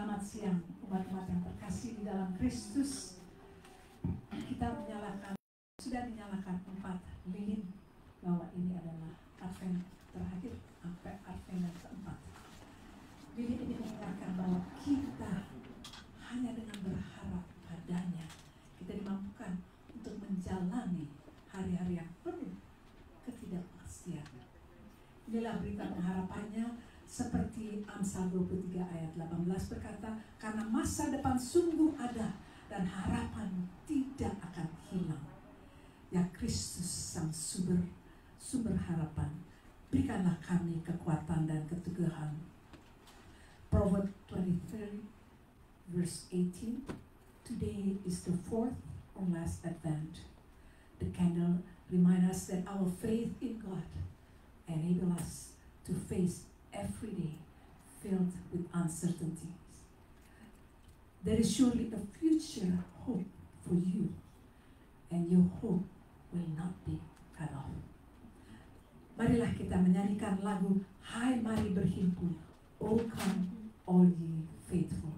Selamat siang umat-umat yang terkasih di dalam Kristus. Kita sudah dinyalakan 4 lilin bahwa ini adalah Advent terakhir sampai Advent yang keempat. Lilin ini mengingatkan bahwa kita hanya dengan berharap padanya kita dimampukan untuk menjalani hari-hari yang penuh ketidakpastian. Inilah berita pengharapannya, seperti Amsal 23 ayat 18 berkata, karena masa depan sungguh ada dan harapan tidak akan hilang. Ya Kristus sang sumber harapan, berikanlah kami kekuatan dan keteguhan. Proverbs 23 verse 18, today is the 4th or last Advent. The candle reminds us that our faith in God enable us to face every day filled with uncertainties. There is surely a future hope for you, and your hope will not be cut off. Marilah kita menyanyikan lagu Hai Mari Berhimpun, O Come All Ye Faithful.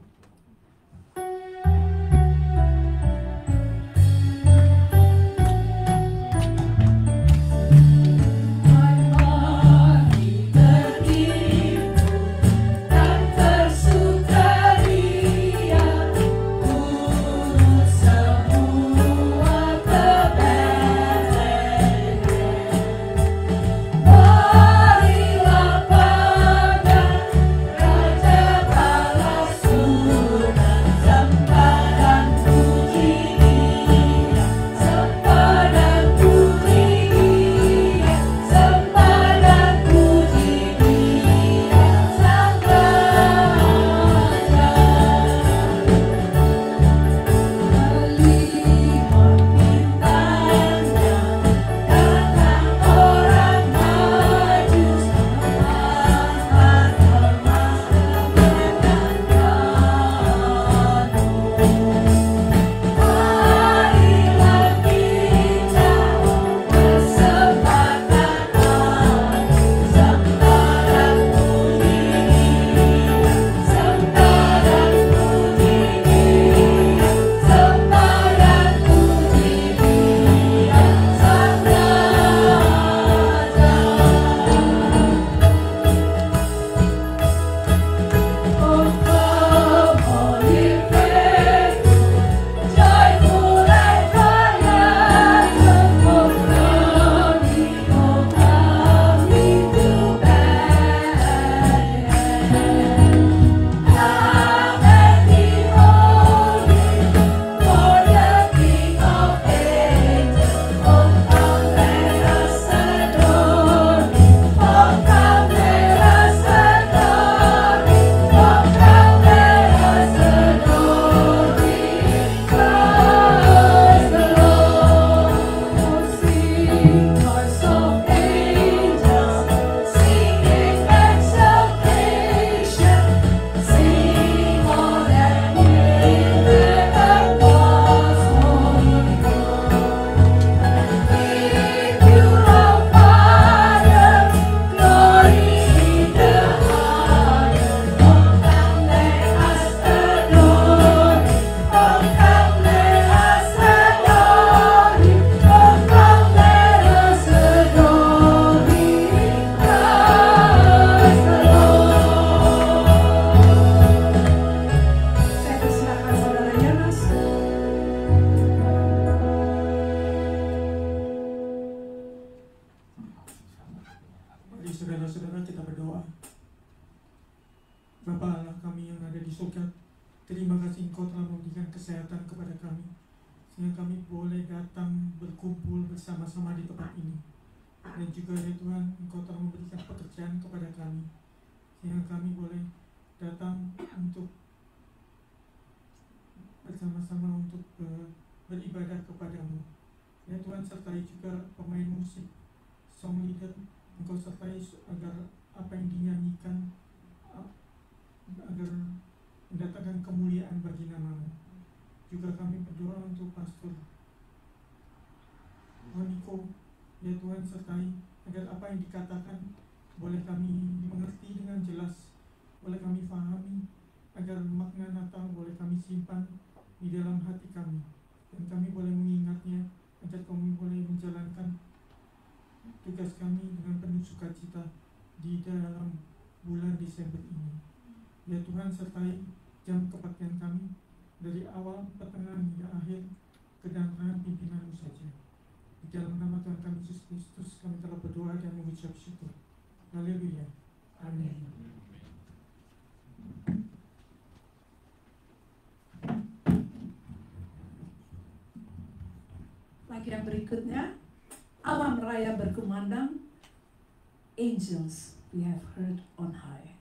Bersama-sama di tempat ini, dan juga ya Tuhan, Engkau telah memberikan pekerjaan kepada kami sehingga kami boleh datang untuk bersama-sama untuk beribadah kepadamu. Ya Tuhan, sertai juga pemain musik, song leader, Engkau sertai agar apa yang dinyanyikan agar mendatangkan kemuliaan bagi nama-Mu. Juga kami berdoa untuk pastor Niko, ya Tuhan, sertai agar apa yang dikatakan boleh kami mengerti dengan jelas, boleh kami fahami, agar makna sukacita di dalam bulan Desember ini. Ya Tuhan, sertai jam kebaktian kami dari awal, pertengahan hingga akhir, kedatangan pimpinan-Mu saja. Di dalam nama Tuhan kami Yesus Kristus kami telah berdoa dan mengucap syukur. Haleluya. Amin. Lagi yang berikutnya, alam raya berkumandang, angels we have heard on high.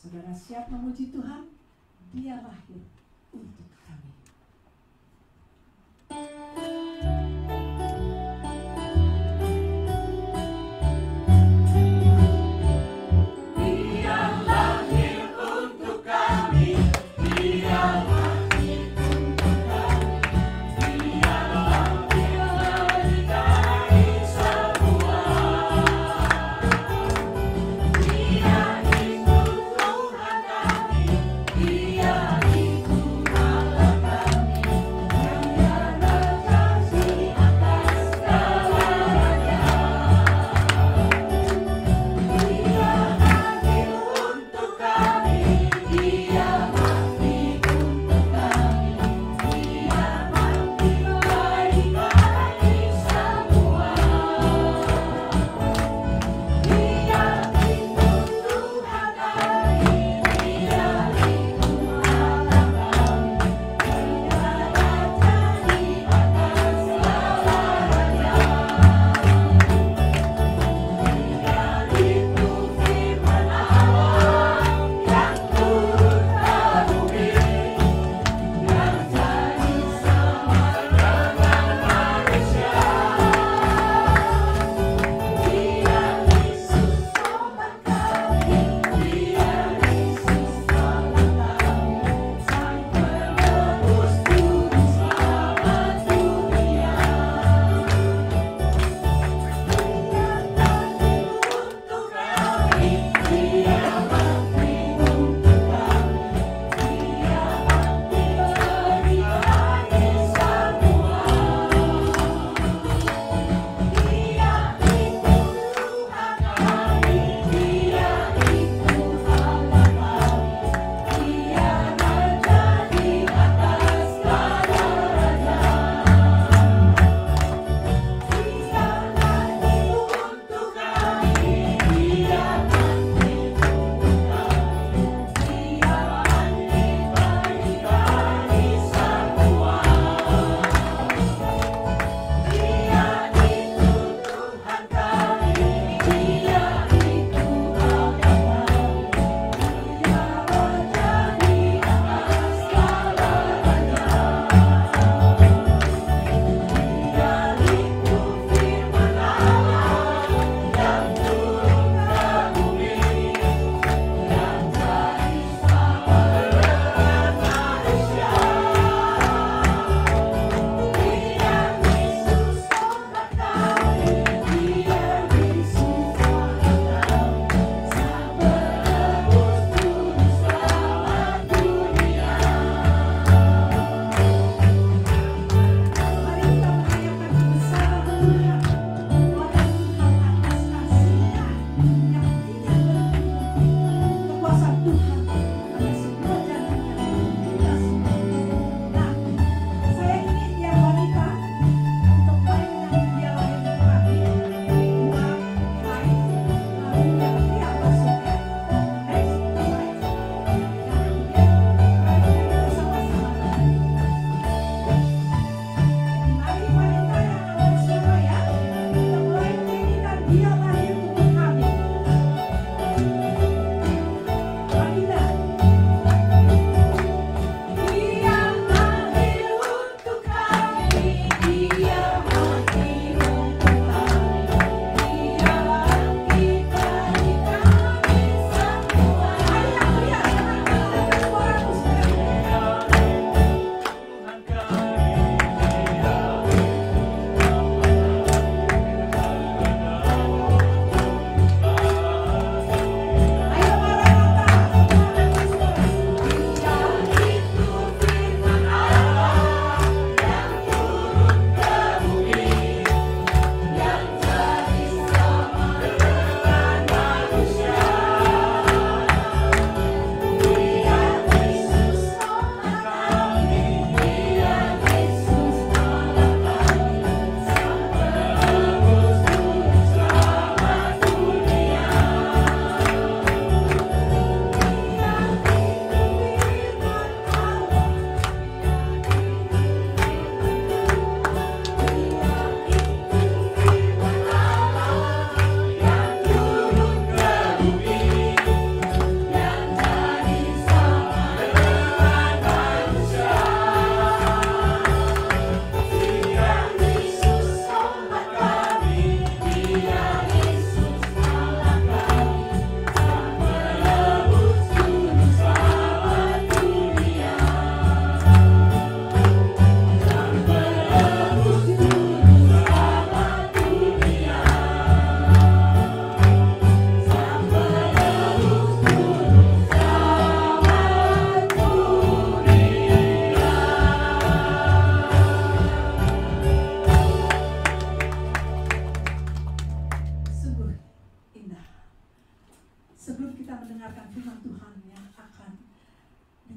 Saudara siap memuji Tuhan? Dia lahir untuk kami. Dia itu Allah.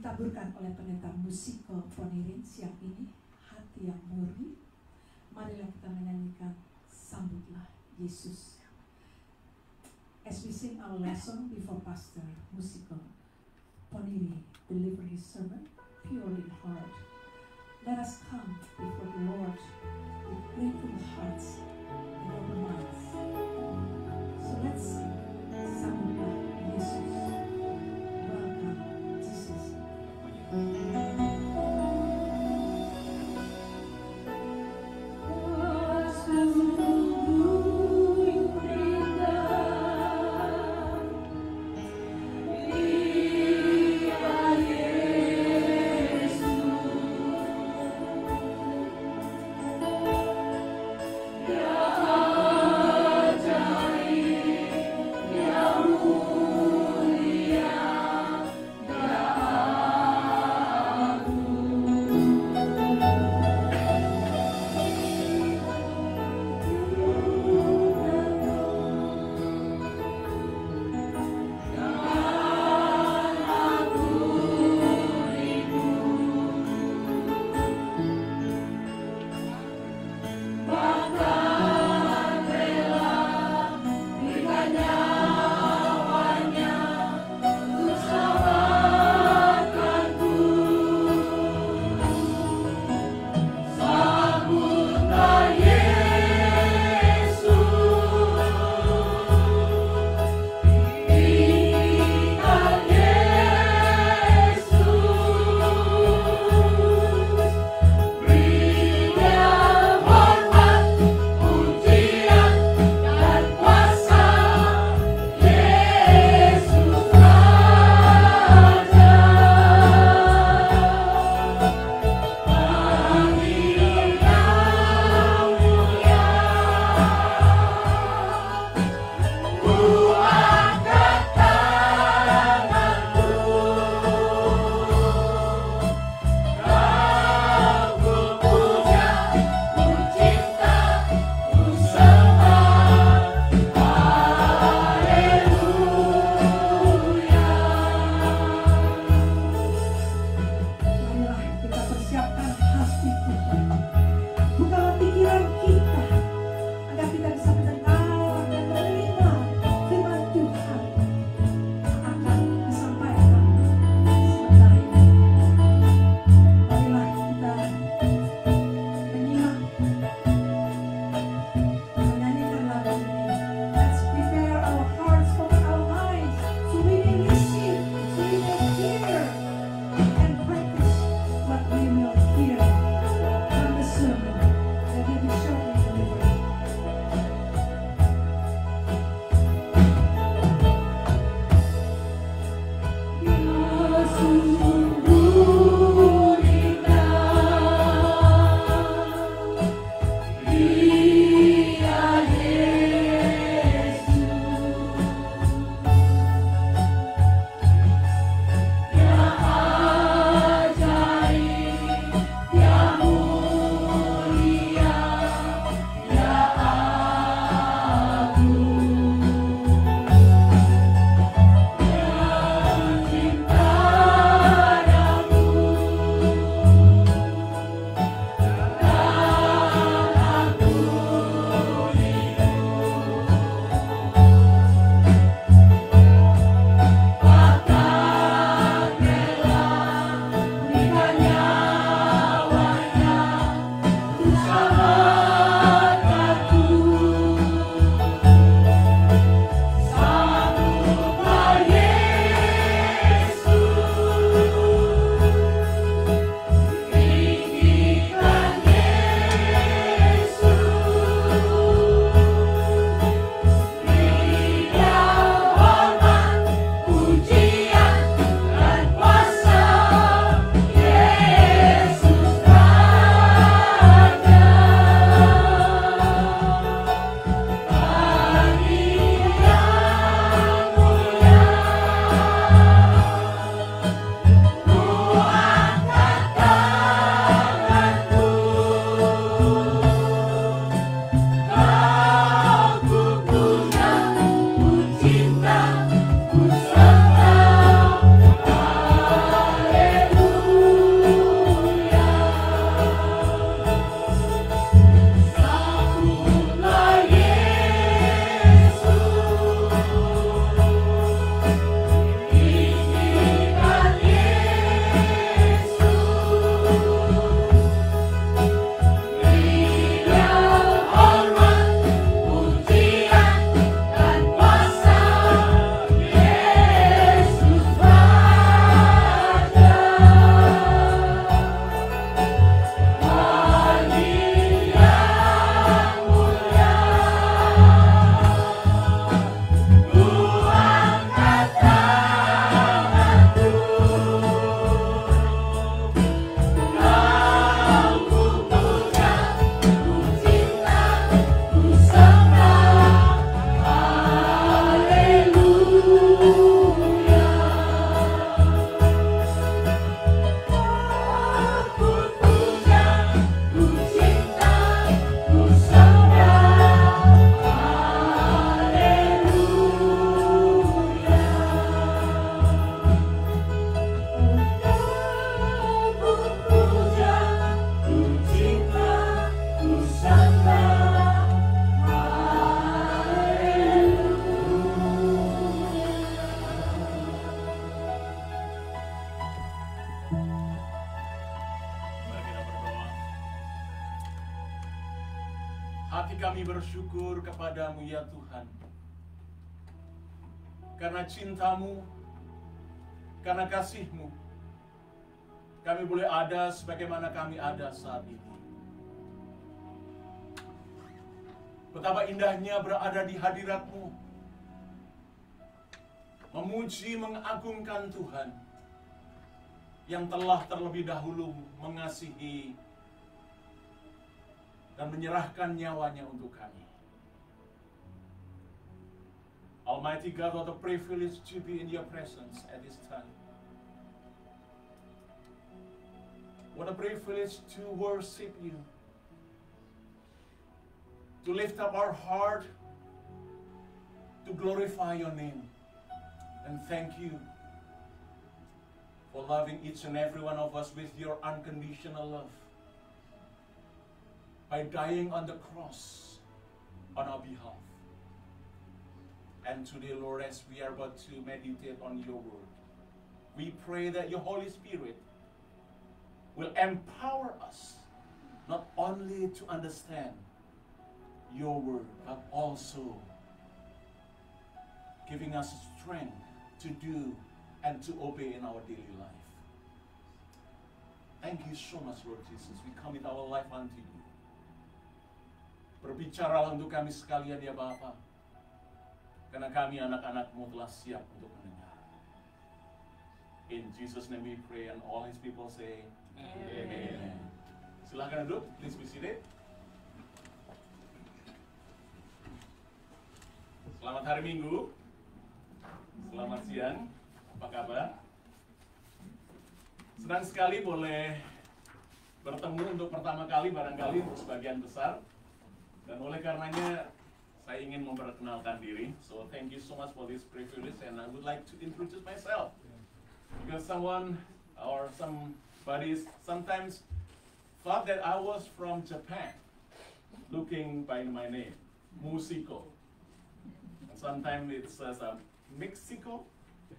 ditaburkan oleh pendeta Musiko Ponirin siang ini, hati yang murni. Marilah kita menyanyikan Sambutlah Yesus. As we sing our lesson before Pastor Musiko Ponirin deliver his sermon pure in heart, let us come before the Lord with grateful hearts and open minds. So let's sing Sambutlah Yesus. Welcome Jesus. Yeah. Hati kami bersyukur kepadamu ya Tuhan. Karena cintamu, karena kasih-Mu, kami boleh ada sebagaimana kami ada saat ini. Betapa indahnya berada di hadirat-Mu, memuji, mengagungkan Tuhan yang telah terlebih dahulu mengasihi dan menyerahkan nyawanya untuk kami. Almighty God, what a privilege to be in your presence at this time. What a privilege to worship you, to lift up our heart, to glorify your name. And thank you for loving each and every one of us with your unconditional love, by dying on the cross on our behalf. And today, Lord, as we are about to meditate on your word, we pray that your Holy Spirit will empower us not only to understand your word, but also giving us strength to do and to obey in our daily life. Thank you so much, Lord Jesus. We commit our life unto you. Berbicaralah untuk kami sekalian ya Bapa, karena kami anak-anak-Mu telah siap untuk mendengar. In Jesus' name we pray, and all His people say, Amen. Silahkan duduk, please be seated. Selamat hari Minggu. Selamat siang. Apa kabar? Senang sekali boleh bertemu untuk pertama kali, barangkali untuk sebagian besar. Dan oleh karenanya saya ingin memperkenalkan diri. So thank you so much for this privilege, and I would like to introduce myself. Because someone or somebody sometimes thought that I was from Japan, looking by my name, Musiko. And sometimes it says Mexico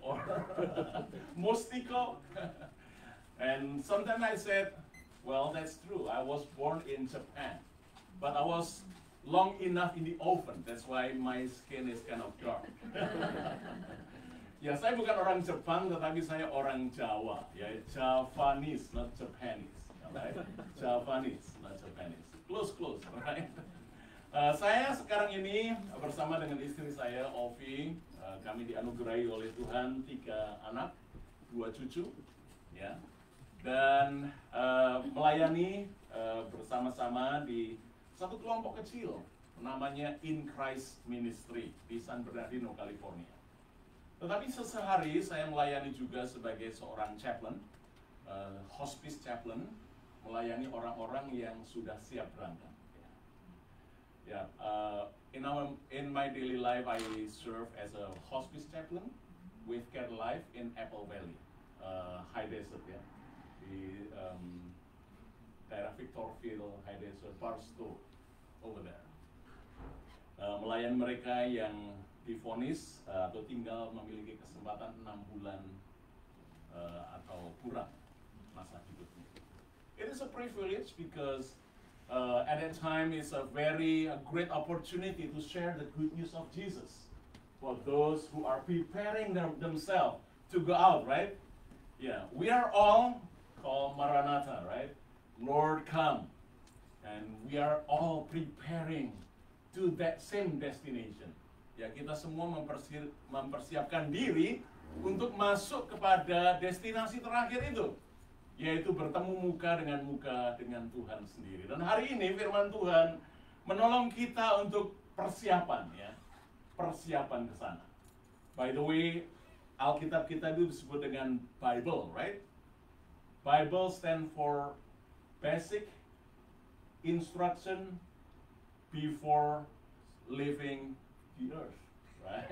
or Mostico. And sometimes I said, well, that's true. I was born in Japan, but I was long enough in the oven. That's why my skin is kind of dark. Ya, saya bukan orang Jepang, tetapi saya orang Jawa. Ya, Javanese, not Japanese. Right? Javanese, not Japanese. Close, right? Saya sekarang ini bersama dengan istri saya, Ovi. Kami dianugerahi oleh Tuhan 3 anak, 2 cucu. Ya. Dan melayani bersama-sama di satu kelompok kecil, namanya In Christ Ministry di San Bernardino, California. Tetapi sehari saya melayani juga sebagai seorang chaplain, hospice chaplain, melayani orang-orang yang sudah siap berangkat. In my daily life, I serve as a hospice chaplain with Care Life in Apple Valley, High Desert, ya, di daerah Victorville, High Desert, Barstow, over there. Melayani mereka yang divonis atau tinggal memiliki kesempatan 6 bulan atau kurang masa hidupnya. It is a privilege because at that time it's a great opportunity to share the good news of Jesus for those who are preparing themselves to go out, right? Yeah, we are all called Maranatha, right? Lord, come. And we are all preparing to that same destination. Ya, kita semua mempersiapkan diri untuk masuk kepada destinasi terakhir itu, yaitu bertemu muka dengan Tuhan sendiri. Dan hari ini firman Tuhan menolong kita untuk persiapan, ya, persiapan ke sana. By the way, Alkitab kita itu disebut dengan Bible, right? Bible stand for basic instruction before leaving the earth, right?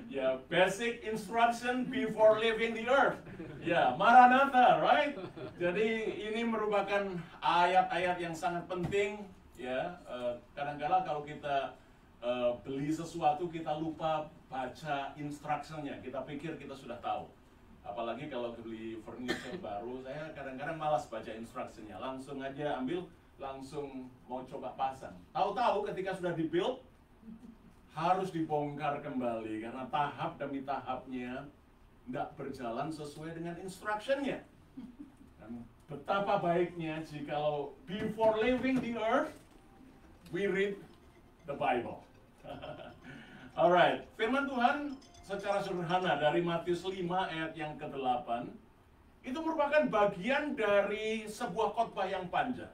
Ya, basic instruction before leaving the earth. Ya, Maranatha, right? Jadi ini merupakan ayat-ayat yang sangat penting, ya. Kadang-kala kalau kita beli sesuatu kita lupa baca instructionnya, kita pikir kita sudah tahu. Apalagi kalau beli furniture baru, saya kadang-kadang malas baca instructionnya, langsung aja ambil langsung mau coba pasang. Tahu-tahu ketika sudah dibuild, harus dibongkar kembali karena tahap demi tahapnya tidak berjalan sesuai dengan instructionnya. Dan betapa baiknya jikalau before leaving the earth, we read the Bible. Alright, firman Tuhan secara sederhana dari Matius 5 ayat yang ke-8 itu merupakan bagian dari sebuah khotbah yang panjang.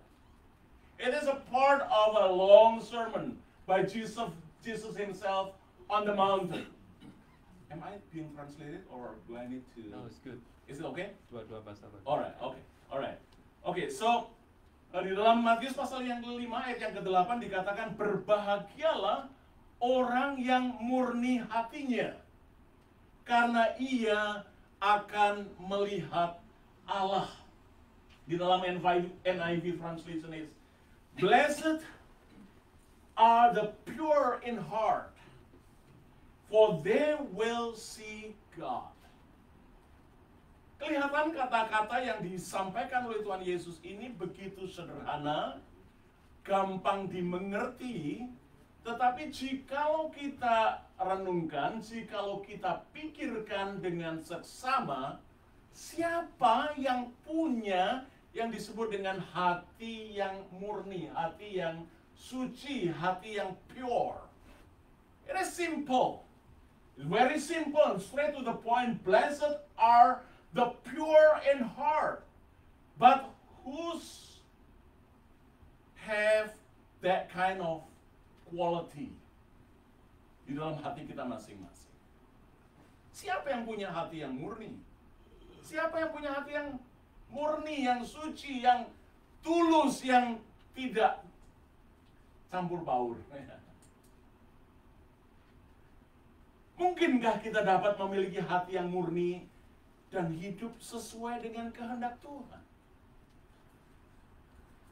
It is a part of a long sermon by Jesus himself on the mountain. Am I being translated or do I need to? No, it's good. Is it okay? Dua-dua bahasa. Alright, okay. So di dalam Matius pasal yang ke-5 ayat yang ke-8 dikatakan berbahagialah orang yang murni hatinya, karena ia akan melihat Allah. Di dalam NIV translation is, blessed are the pure in heart, for they will see God. Kelihatan kata-kata yang disampaikan oleh Tuhan Yesus ini begitu sederhana, gampang dimengerti, tetapi jikalau kita renungkan, jikalau kita pikirkan dengan seksama, siapa yang punya yang disebut dengan hati yang murni, hati yang suci, hati yang pure? It is simple. It's very simple and straight to the point. Blessed are the pure in heart. But whose have that kind of quality di dalam hati kita masing-masing? Siapa yang punya hati yang murni? Siapa yang punya hati yang murni, yang suci, yang tulus, yang tidak campur baur? Mungkinkah kita dapat memiliki hati yang murni dan hidup sesuai dengan kehendak Tuhan?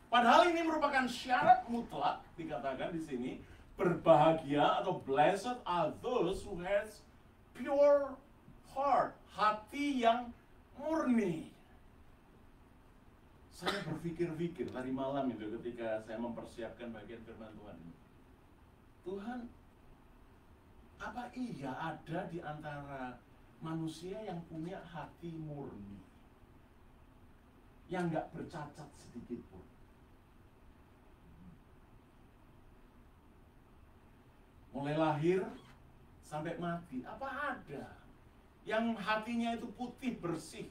Padahal ini merupakan syarat mutlak, dikatakan di sini, berbahagia atau blessed are those who has pure heart, hati yang murni. Saya berpikir-pikir tadi malam itu ketika saya mempersiapkan bagian firman Tuhan ini. Tuhan, apa iya ada di antara manusia yang punya hati murni, yang gak bercacat sedikit pun? Mulai lahir sampai mati, apa ada yang hatinya itu putih bersih,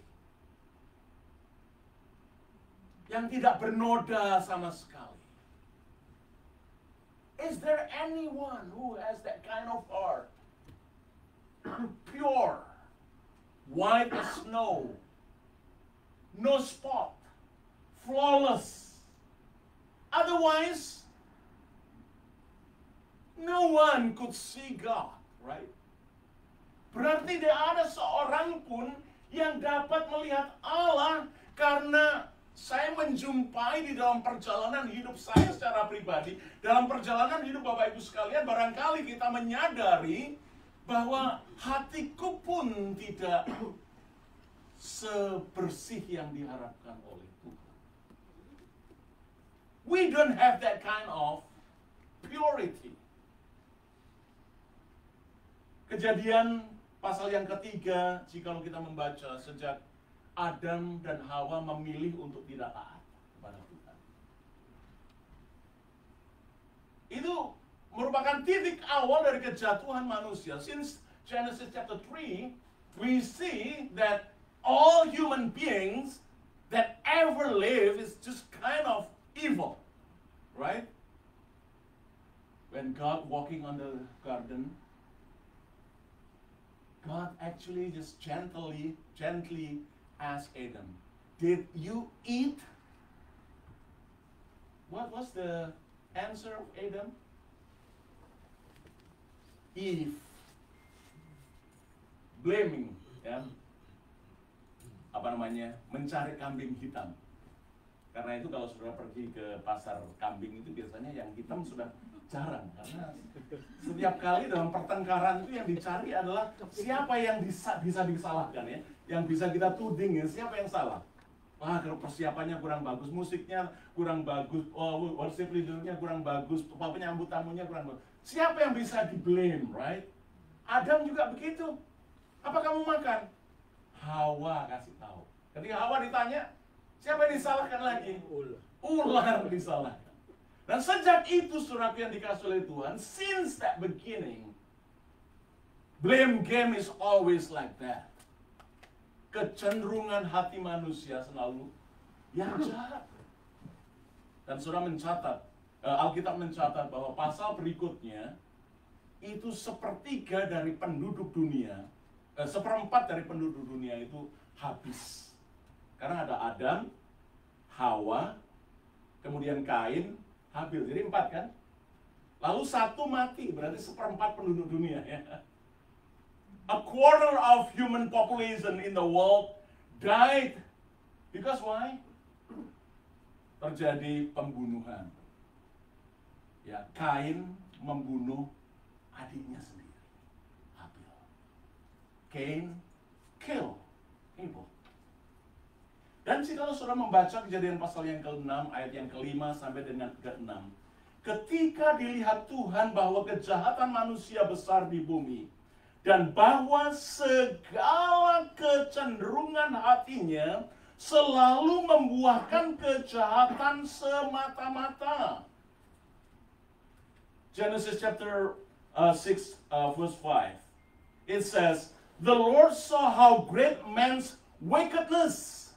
yang tidak bernoda sama sekali? Is there anyone who has that kind of heart? Pure, white as snow, no spot, flawless. Otherwise, no one could see God, right? Berarti tidak ada seorang pun yang dapat melihat Allah, karena saya menjumpai di dalam perjalanan hidup saya secara pribadi, dalam perjalanan hidup Bapak Ibu sekalian, barangkali kita menyadari bahwa hatiku pun tidak sebersih yang diharapkan oleh Tuhan. We don't have that kind of purity. Kejadian pasal yang ketiga, jikalau kita membaca, sejak Adam dan Hawa memilih untuk tidak taat kepada Tuhan, itu merupakan titik awal dari kejatuhan manusia. Since Genesis chapter 3, we see that all human beings that ever live is just kind of evil, right? When God walking on the garden, God actually just gently asked Adam, did you eat? What was the answer of Adam? Eve. Blaming, ya. Mencari kambing hitam. Karena itu kalau saudara pergi ke pasar kambing itu biasanya yang hitam sudah jarang, karena setiap kali dalam pertengkaran itu yang dicari adalah siapa yang bisa disalahkan, ya, yang bisa kita tuding, ya, siapa yang salah. Wah, kalau persiapannya kurang bagus, musiknya kurang bagus, worship leadernya kurang bagus, penyambut tamunya kurang bagus. Siapa yang bisa di-blame, right? Adam juga begitu. Apa kamu makan? Hawa kasih tahu. Ketika Hawa ditanya, siapa yang disalahkan lagi? Ular disalahkan. Dan sejak itu surat yang dikasih oleh Tuhan, since that beginning, blame game is always like that. Kecenderungan hati manusia selalu yang jahat. Dan saudara mencatat, Alkitab mencatat bahwa pasal berikutnya itu sepertiga dari penduduk dunia, seperempat dari penduduk dunia itu habis. Karena ada Adam, Hawa, kemudian Kain, Habil. Jadi 4 kan? Lalu 1 mati, berarti seperempat penduduk dunia ya. A quarter of human population in the world died. Because why? Terjadi pembunuhan. Ya, Kain membunuh adiknya sendiri, Habil. Cain kill Abel. Dan jika saudara membaca Kejadian pasal yang ke-6, ayat yang ke-5 sampai dengan ke-6, ketika dilihat Tuhan bahwa kejahatan manusia besar di bumi, dan bahwa segala kecenderungan hatinya selalu membuahkan kejahatan semata-mata. Genesis chapter 6 verse 5. It says, "The Lord saw how great man's wickedness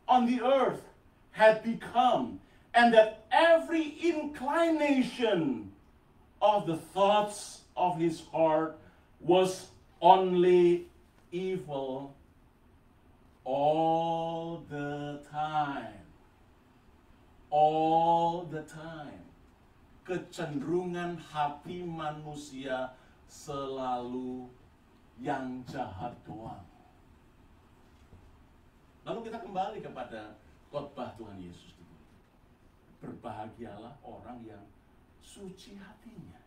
on the earth had become, and that every inclination of the thoughts of his heart was only evil all the time." All the time. Kecenderungan hati manusia selalu yang jahat doang. Lalu kita kembali kepada khotbah Tuhan Yesus. Berbahagialah orang yang suci hatinya.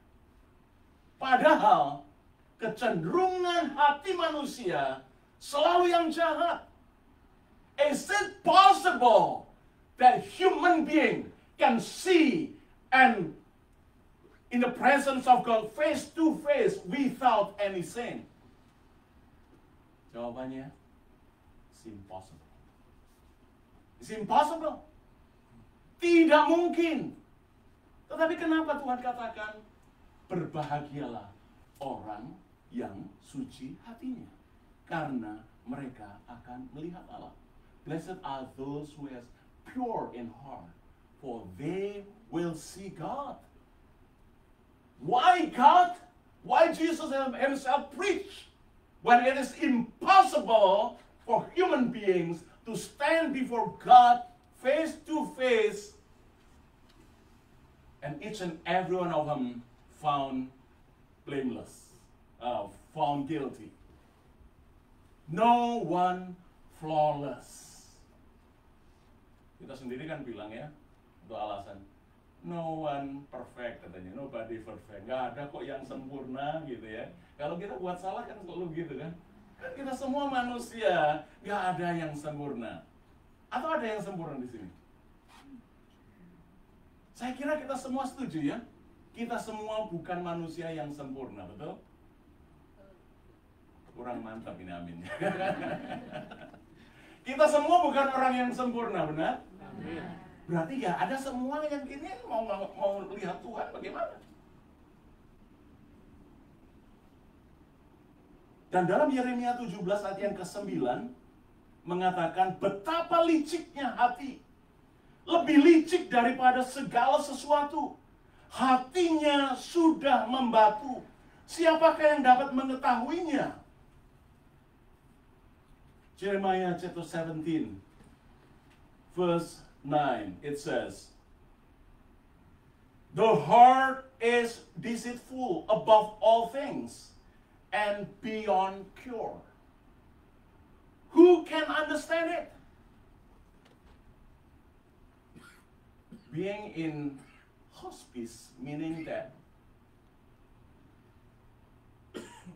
Padahal kecenderungan hati manusia selalu yang jahat. Is it possible that human being can see and in the presence of God face to face without any sin? Jawabannya, it's impossible. It's impossible. Tidak mungkin. Tetapi kenapa Tuhan katakan berbahagialah orang yang suci hatinya? Karena mereka akan melihat Allah. Blessed are those who are pure in heart, for they will see God. Why God? Why Jesus himself preached when it is impossible for human beings to stand before God face to face, and each and every one of them found blameless, found guilty. No one flawless. Kita sendiri kan bilang ya, untuk alasan no one perfect katanya, nobody perfect. Nggak ada kok yang sempurna gitu ya. Kalau kita buat salah kan selalu gitu kan. Kan kita semua manusia, nggak ada yang sempurna. Atau ada yang sempurna di sini? Saya kira kita semua setuju ya. Kita semua bukan manusia yang sempurna, betul? Kurang mantap ini amin. Kita semua bukan orang yang sempurna, benar? Amin. Berarti ya ada semua yang kini mau lihat Tuhan bagaimana. Dan dalam Yeremia 17 ayat yang ke-9 mengatakan betapa liciknya hati. Lebih licik daripada segala sesuatu. Hatinya sudah membatu. Siapakah yang dapat mengetahuinya? Jeremiah chapter 17 verse 9, it says, "The heart is deceitful above all things and beyond cure. Who can understand it?" Being in hospice, meaning that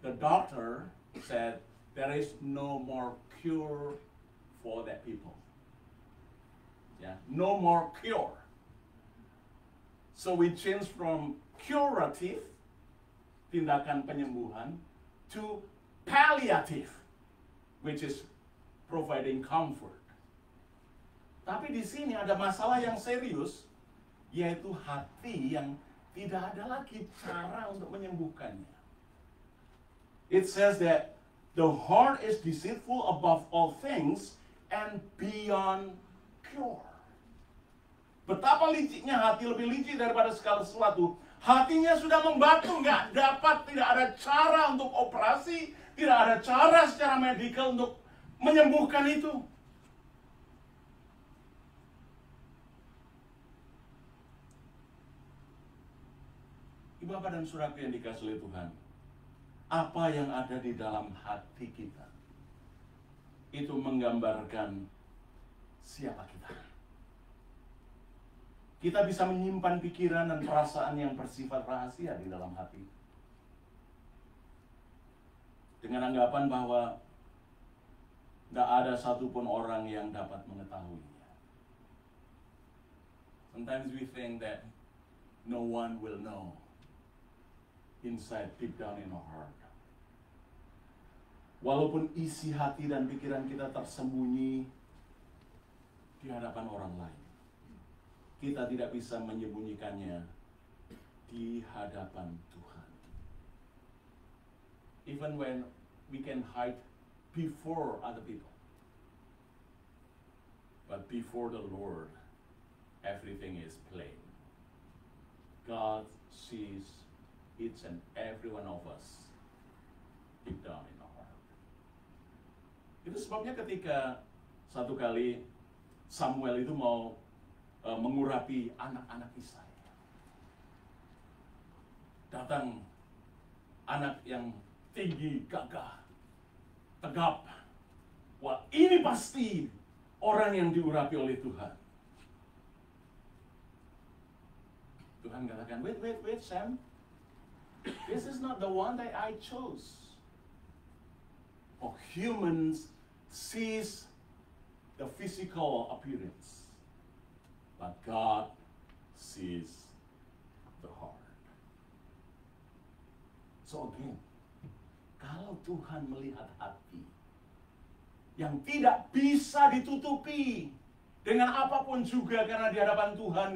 the doctor said there is no more cure for that people. Ya, no more cure. So we change from curative, tindakan penyembuhan, to palliative, which is providing comfort. Tapi di sini ada masalah yang serius, yaitu hati yang tidak ada lagi cara untuk menyembuhkannya. It says that the heart is deceitful above all things and beyond cure. Betapa liciknya hati, lebih licik daripada segala sesuatu. Hatinya sudah membatu, tidak ada cara untuk operasi, tidak ada cara secara medikal untuk menyembuhkan itu. Ibu bapak dan saudaraku yang dikasihi oleh Tuhan, apa yang ada di dalam hati kita itu menggambarkan siapa kita. Kita bisa menyimpan pikiran dan perasaan yang bersifat rahasia di dalam hati, dengan anggapan bahwa tidak ada satupun orang yang dapat mengetahuinya. Sometimes we think that no one will know inside, deep down in our heart. Walaupun isi hati dan pikiran kita tersembunyi di hadapan orang lain, kita tidak bisa menyembunyikannya di hadapan Tuhan. Even when we can hide before other people, but before the Lord, everything is plain. God sees each and every one of us deep down in our heart. Itu sebabnya ketika satu kali Samuel itu mau mengurapi anak-anak Israel, datang anak yang tinggi, gagah, tegap. Wah, ini pasti orang yang diurapi oleh Tuhan. Tuhan katakan, wait, Sam. This is not the one that I chose. For humans sees the physical appearance, but God sees the heart. So again, kalau Tuhan melihat hati yang tidak bisa ditutupi dengan apapun juga, karena di hadapan Tuhan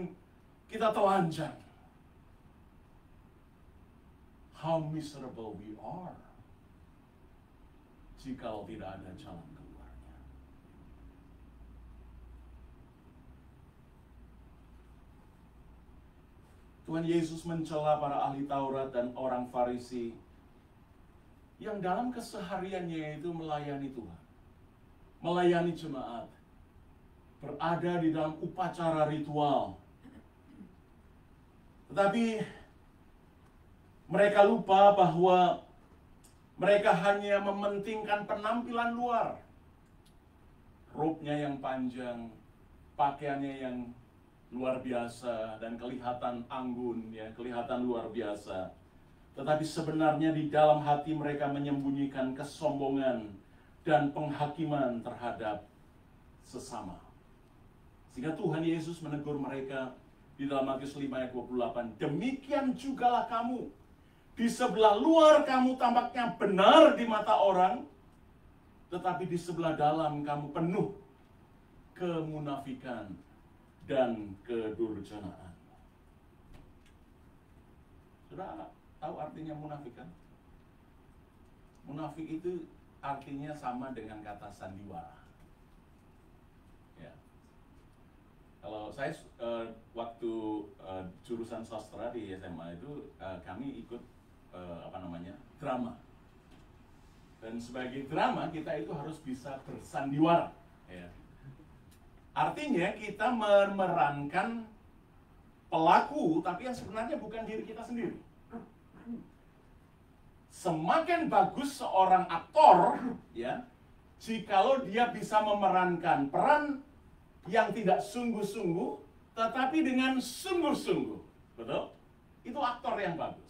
kita telanjang, how miserable we are jikalau tidak ada jalan keluarnya. Tuhan Yesus mencela para ahli Taurat dan orang Farisi yang dalam kesehariannya itu melayani Tuhan, melayani jemaat, berada di dalam upacara ritual. Tetapi mereka lupa bahwa mereka hanya mementingkan penampilan luar. Robnya yang panjang, pakaiannya yang luar biasa, dan kelihatan anggun, ya, kelihatan luar biasa. Tetapi sebenarnya di dalam hati mereka menyembunyikan kesombongan dan penghakiman terhadap sesama. Sehingga Tuhan Yesus menegur mereka di dalam Matius 5 ayat 28. Demikian jugalah kamu. Di sebelah luar kamu tampaknya benar di mata orang, tetapi di sebelah dalam kamu penuh kemunafikan dan kedurjanaan. Sudah tahu artinya munafik kan? Munafik itu artinya sama dengan kata sandiwara. Ya. Kalau saya waktu jurusan sastra di SMA itu kami ikut drama. Dan sebagai drama kita itu harus bisa bersandiwara. Ya. Artinya kita memerankan pelaku, tapi yang sebenarnya bukan diri kita sendiri. Semakin bagus seorang aktor, ya, jikalau dia bisa memerankan peran yang tidak sungguh-sungguh, tetapi dengan sungguh-sungguh, betul? Itu aktor yang bagus.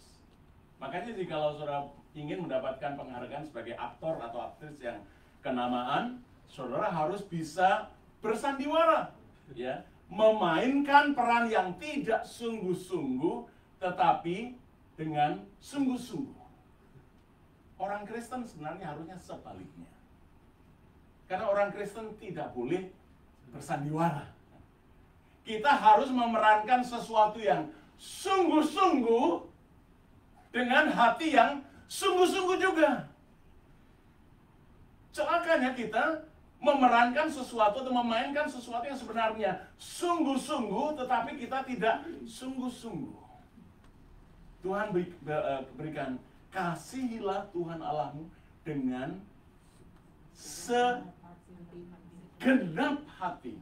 Makanya jikalau saudara ingin mendapatkan penghargaan sebagai aktor atau aktris yang kenamaan, saudara harus bisa bersandiwara. ya, memainkan peran yang tidak sungguh-sungguh, tetapi dengan sungguh-sungguh. Orang Kristen sebenarnya harusnya sebaliknya. Karena orang Kristen tidak boleh bersandiwara. Kita harus memerankan sesuatu yang sungguh-sungguh dengan hati yang sungguh-sungguh juga. Celakanya kita memerankan sesuatu atau memainkan sesuatu yang sebenarnya sungguh-sungguh, tetapi kita tidak sungguh-sungguh. Tuhan berikan, kasihilah Tuhan Allahmu dengan segenap hati,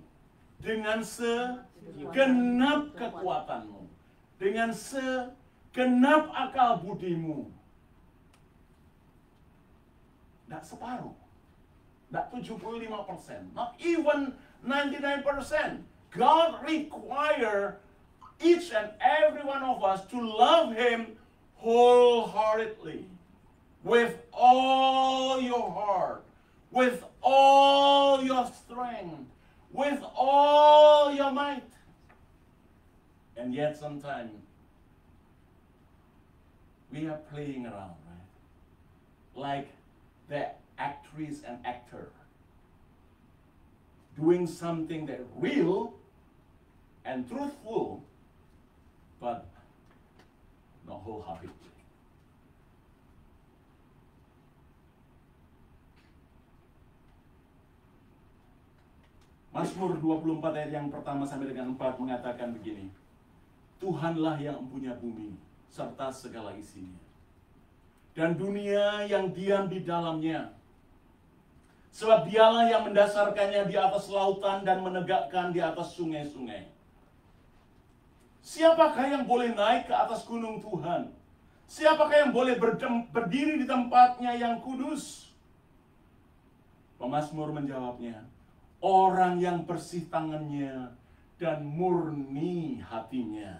dengan segenap kekuatanmu, dengan segenap akal budimu. Tidak separuh, tidak 75%, not even 99%. God require each and every one of us to love Him wholeheartedly, with all your heart, with all your strength, with all your might. And yet sometimes we are playing around, right? Like the actress and actor doing something that real and truthful, but not wholeheartedly. Mazmur 24 ayat yang pertama sampai dengan 4 mengatakan begini. Tuhanlah yang empunya bumi serta segala isinya, dan dunia yang diam di dalamnya. Sebab Dialah yang mendasarkannya di atas lautan dan menegakkan di atas sungai-sungai. Siapakah yang boleh naik ke atas gunung Tuhan? Siapakah yang boleh berdiri di tempatnya yang kudus? Pemazmur menjawabnya, orang yang bersih tangannya dan murni hatinya,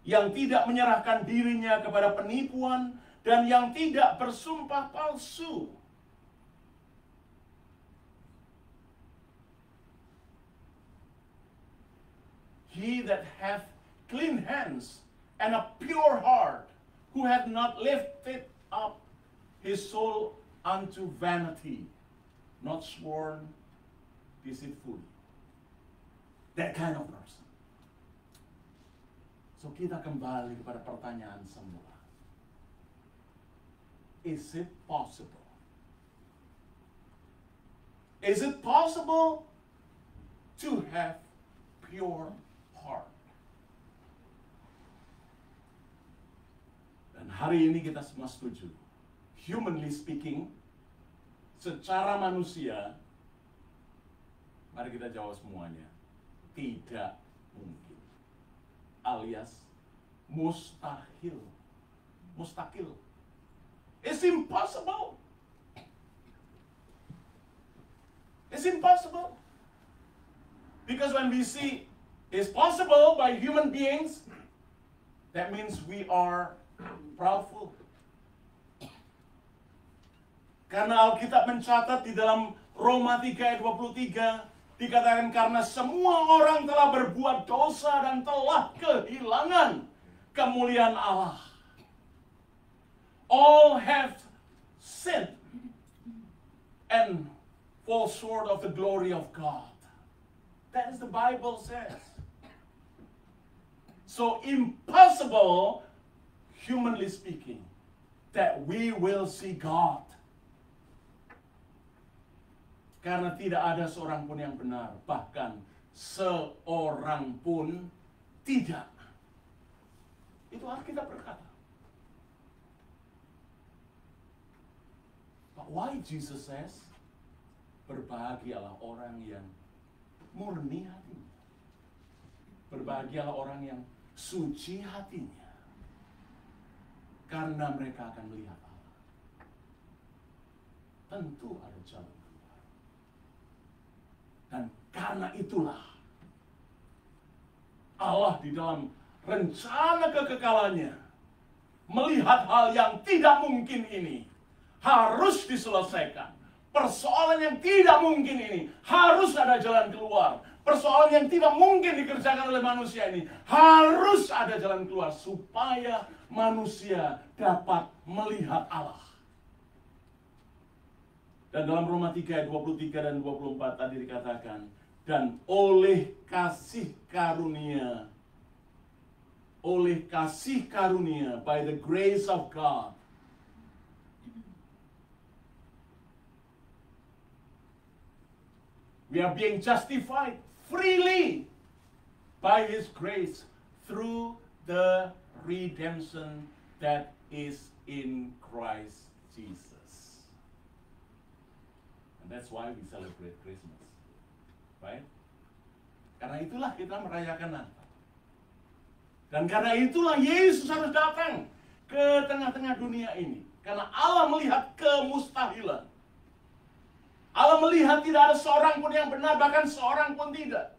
yang tidak menyerahkan dirinya kepada penipuan dan yang tidak bersumpah palsu. He that hath clean hands and a pure heart, who hath not lifted up his soul unto vanity, not sworn deceitfully. That kind of person. So kita kembali kepada pertanyaan semula. Is it possible? Is it possible to have pure heart? Dan hari ini kita semua setuju. Humanly speaking, secara manusia, mari kita jawab semuanya, tidak mungkin. Alias mustahil. Mustahil. It's impossible. It's impossible. Because when we see it's possible by human beings, that means we are proudful. Karena Alkitab mencatat di dalam Roma 3 ayat 23, dikatakan karena semua orang telah berbuat dosa dan telah kehilangan kemuliaan Allah. All have sinned and fall short of the glory of God. That is the Bible says. So impossible, humanly speaking, that we will see God. Karena tidak ada seorang pun yang benar, bahkan seorang pun tidak. Itu Alkitab berkata. But why Jesus says, berbahagialah orang yang murni hatinya. Berbahagialah orang yang suci hatinya. Karena mereka akan melihat Allah. Tentu ada jalan keluar. Dan karena itulah Allah di dalam rencana kekekalannya melihat hal yang tidak mungkin ini harus diselesaikan. Persoalan yang tidak mungkin ini harus ada jalan keluar. persoalan yang tidak mungkin dikerjakan oleh manusia ini. Harus ada jalan keluar supaya manusia dapat melihat Allah. Dan dalam Roma 3 ayat 23 dan 24 tadi dikatakan, dan oleh kasih karunia, by the grace of God, we are being justified freely by His grace through the redemption that is in Christ Jesus. And that's why we celebrate Christmas, right? Karena itulah kita merayakan Natal. Dan karena itulah Yesus harus datang ke tengah-tengah dunia ini. Karena Allah melihat kemustahilan. Allah melihat tidak ada seorang pun yang benar, bahkan seorang pun tidak.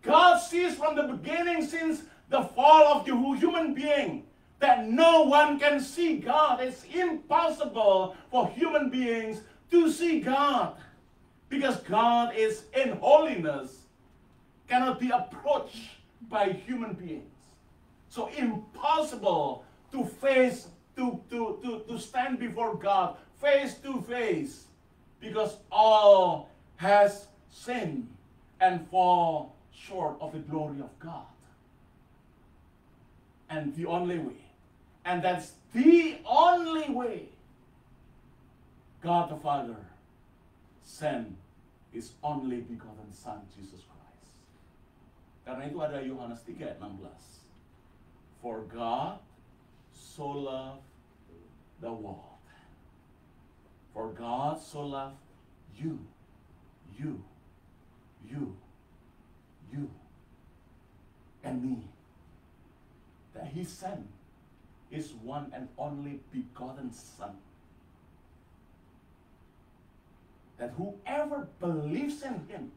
God sees from the beginning, since the fall of the human being, that no one can see God. It's impossible for human beings to see God, because God is in holiness, cannot be approached by human beings. So impossible to face, to stand before God face to face, because all has sinned and fall short of the glory of God. And the only way, and that's the only way, God the Father sent His only begotten Son, Jesus Christ. Karena itu ada Yohanes 3 ayat 16. For God so loved the world. For God so loved you, and me, that He sent His one and only begotten Son, that whoever believes in Him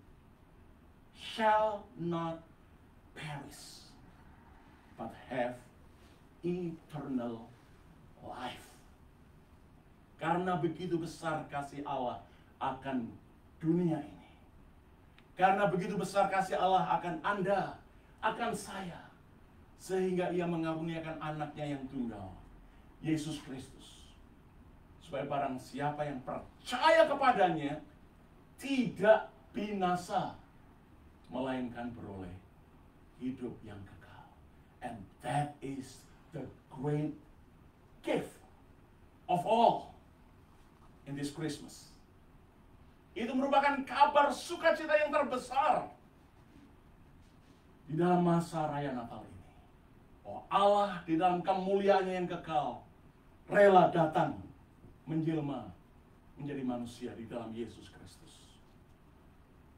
shall not perish, but have eternal life. Karena begitu besar kasih Allah akan dunia ini. Karena begitu besar kasih Allah akan Anda, akan saya, sehingga Ia mengaruniakan anaknya yang tunggal, Yesus Kristus, supaya barang siapa yang percaya kepadanya tidak binasa, melainkan beroleh hidup yang kekal. And that is the great gift of all in this Christmas. Itu merupakan kabar sukacita yang terbesar di dalam masa raya Natal ini. Oh, Allah di dalam kemuliaannya yang kekal rela datang menjelma menjadi manusia di dalam Yesus Kristus,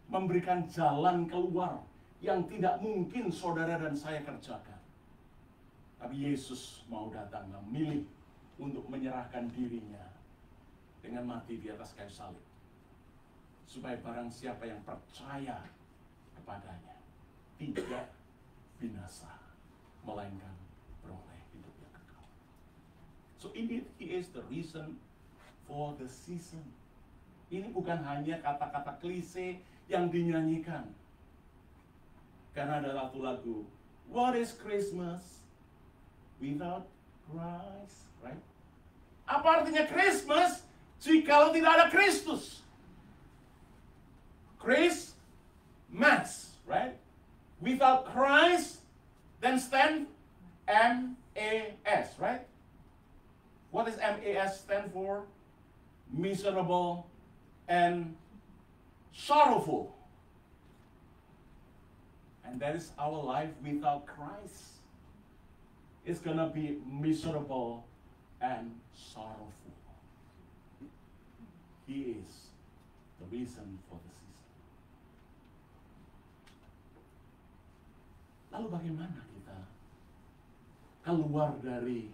memberikan jalan keluar yang tidak mungkin saudara dan saya kerjakan. Tapi Yesus mau datang, memilih untuk menyerahkan dirinya dengan mati di atas kayu salib, supaya barang siapa yang percaya kepadanya tidak binasa, melainkan beroleh hidup yang kekal. So indeed, He is the reason for the season. Ini bukan hanya kata-kata klise yang dinyanyikan. Karena ada satu lagu, What is Christmas without Christ, right? Apa artinya Christmas jika tidak ada Kristus? Christmas, right? Without Christ, then stand M-A-S, right? What does M-A-S stand for? Miserable and sorrowful. And that is our life without Christ. It's gonna be miserable and sorrowful. He is the reason for the season. Lalu bagaimana kita keluar dari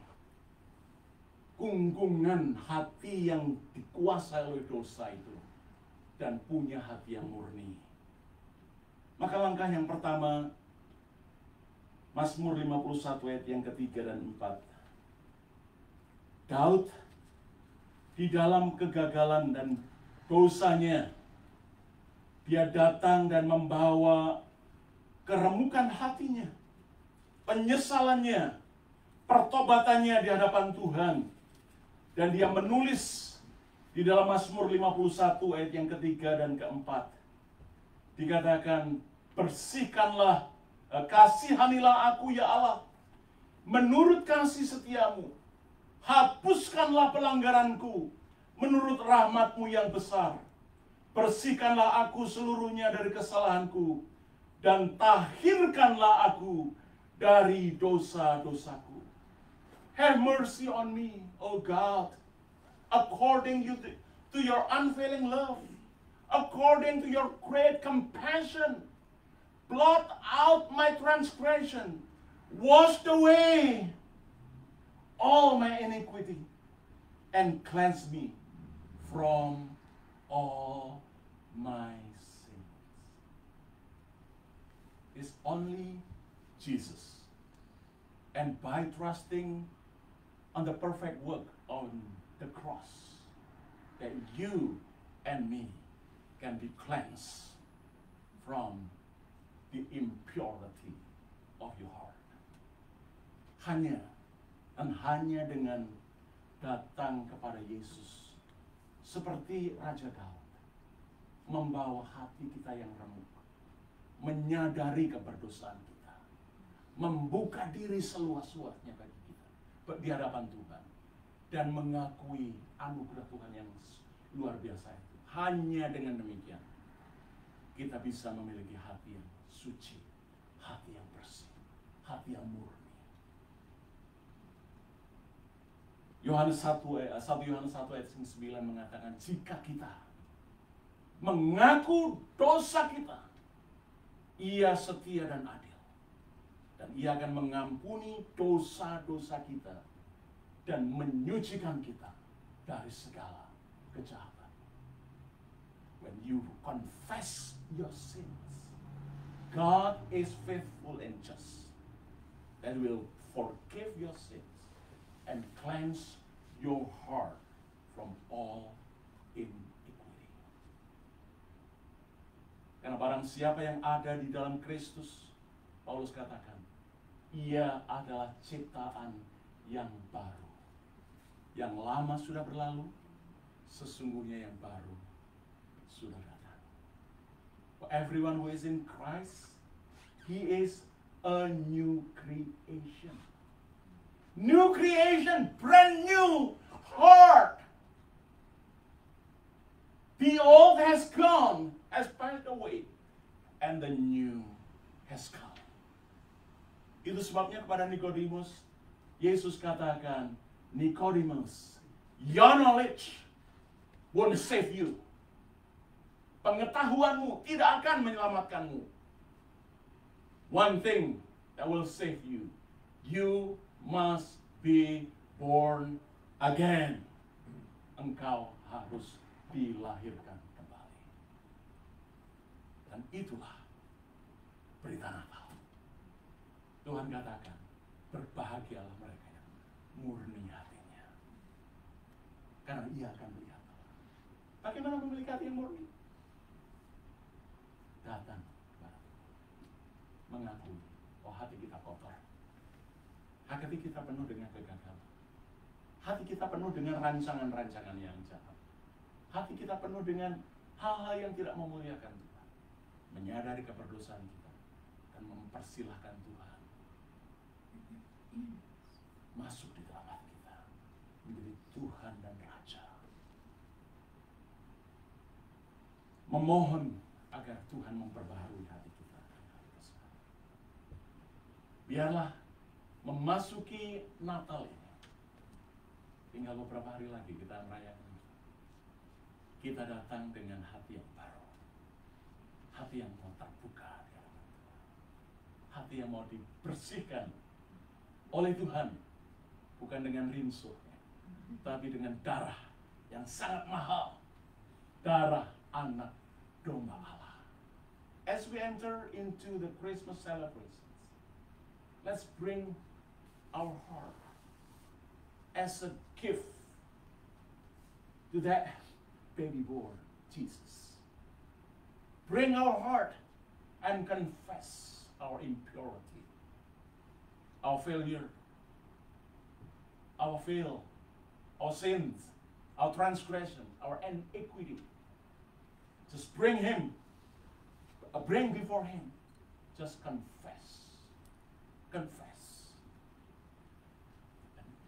kungkungan hati yang dikuasai oleh dosa itu dan punya hati yang murni? Maka langkah yang pertama, Mazmur 51 ayat yang ketiga dan 4. Daud di dalam kegagalan dan dosanya Dia datang dan membawa keremukan hatinya, penyesalannya, pertobatannya di hadapan Tuhan. Dan dia menulis di dalam Mazmur 51 ayat yang ketiga dan keempat. Dikatakan, bersihkanlah, kasihanilah aku ya Allah, menurut kasih setiamu. Hapuskanlah pelanggaranku, menurut rahmatmu yang besar. Bersihkanlah aku seluruhnya dari kesalahanku, dan tahirkanlah aku dari dosa-dosaku. Have mercy on me, O God, according to your unfailing love, according to your great compassion. Blot out my transgression, wash away all my iniquity, and cleanse me from all my sins. It's only Jesus. And by trusting on the perfect work on the cross, that you and me can be cleansed from the impurity of your heart. Hanya dengan datang kepada Yesus seperti Raja Daud, membawa hati kita yang remuk, menyadari keberdosaan kita, membuka diri seluas-luasnya bagi kita di hadapan Tuhan, dan mengakui anugerah Tuhan yang luar biasa itu. Hanya dengan demikian kita bisa memiliki hati yang suci, hati yang bersih, hati yang murni. Yohanes 1 ayat 9 mengatakan, jika kita mengaku dosa kita, Ia setia dan adil, dan Ia akan mengampuni dosa-dosa kita dan menyucikan kita dari segala kejahatan. When you confess your sins, God is faithful and just, that will forgive your sins and cleanse your heart from all iniquity. Karena barang siapa yang ada di dalam Kristus, Paulus katakan, ia adalah ciptaan yang baru. Yang lama sudah berlalu, sesungguhnya yang baru sudah datang. For everyone who is in Christ, he is a new creation. New creation, brand new heart. The old has gone, has passed away, and the new has come. Itu sebabnya kepada Nikodemus, Yesus katakan, Nicodemus, your knowledge won't save you. Pengetahuanmu tidak akan menyelamatkanmu. One thing that will save you, you must be born again. Engkau harus dilahirkan kembali. Dan itulah berita Natal. Tuhan katakan, berbahagialah mereka yang murni hatinya, karena ia akan melihat Allah. Bagaimana memiliki hati yang murni? Datang kepada Tuhan, mengakui bahwa hati kita kotor, hati kita penuh dengan kegagalan, hati kita penuh dengan rancangan-rancangan yang jahat, hati kita penuh dengan hal-hal yang tidak memuliakan Tuhan. Menyadari keberdosaan kita dan mempersilahkan Tuhan masuk di dalam hati kita, menjadi Tuhan dan Raja. Memohon agar Tuhan memperbaharui hati kita. Biarlah memasuki Natal ini, tinggal beberapa hari lagi kita merayakan. Kita datang dengan hati yang baru, hati yang mau terbuka di hadapan Tuhan, hati yang mau dibersihkan oleh Tuhan, bukan dengan rinsuhnya, tapi dengan darah yang sangat mahal, darah anak domba Allah. As we enter into the Christmas celebrations, let's bring our heart as a gift to that baby born Jesus. bring our heart and confess our impurity, our failure, our fail, our sins, our transgression, our iniquity. Just bring before Him. Just confess. Confess.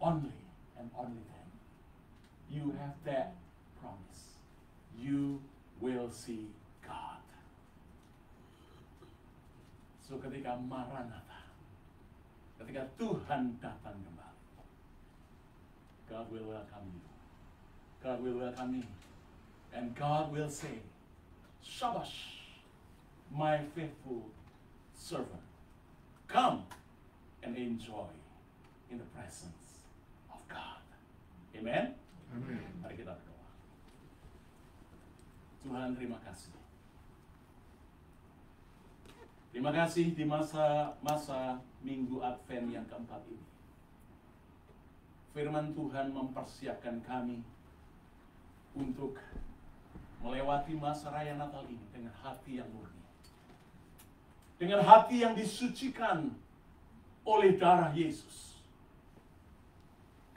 And only then, you have that promise. You will see God. So ketika Maranatha, ketika Tuhan datang kembali, God will welcome you. God will welcome me. And God will say, Shabash, my faithful servant. Come and enjoy in the presence of God. Amen? Amin. Mari kita berdoa. Tuhan, terima kasih. Terima kasih di masa Minggu Advent yang keempat ini. Firman Tuhan mempersiapkan kami untuk melewati masa raya Natal ini dengan hati yang murni. Dengan hati yang disucikan oleh darah Yesus.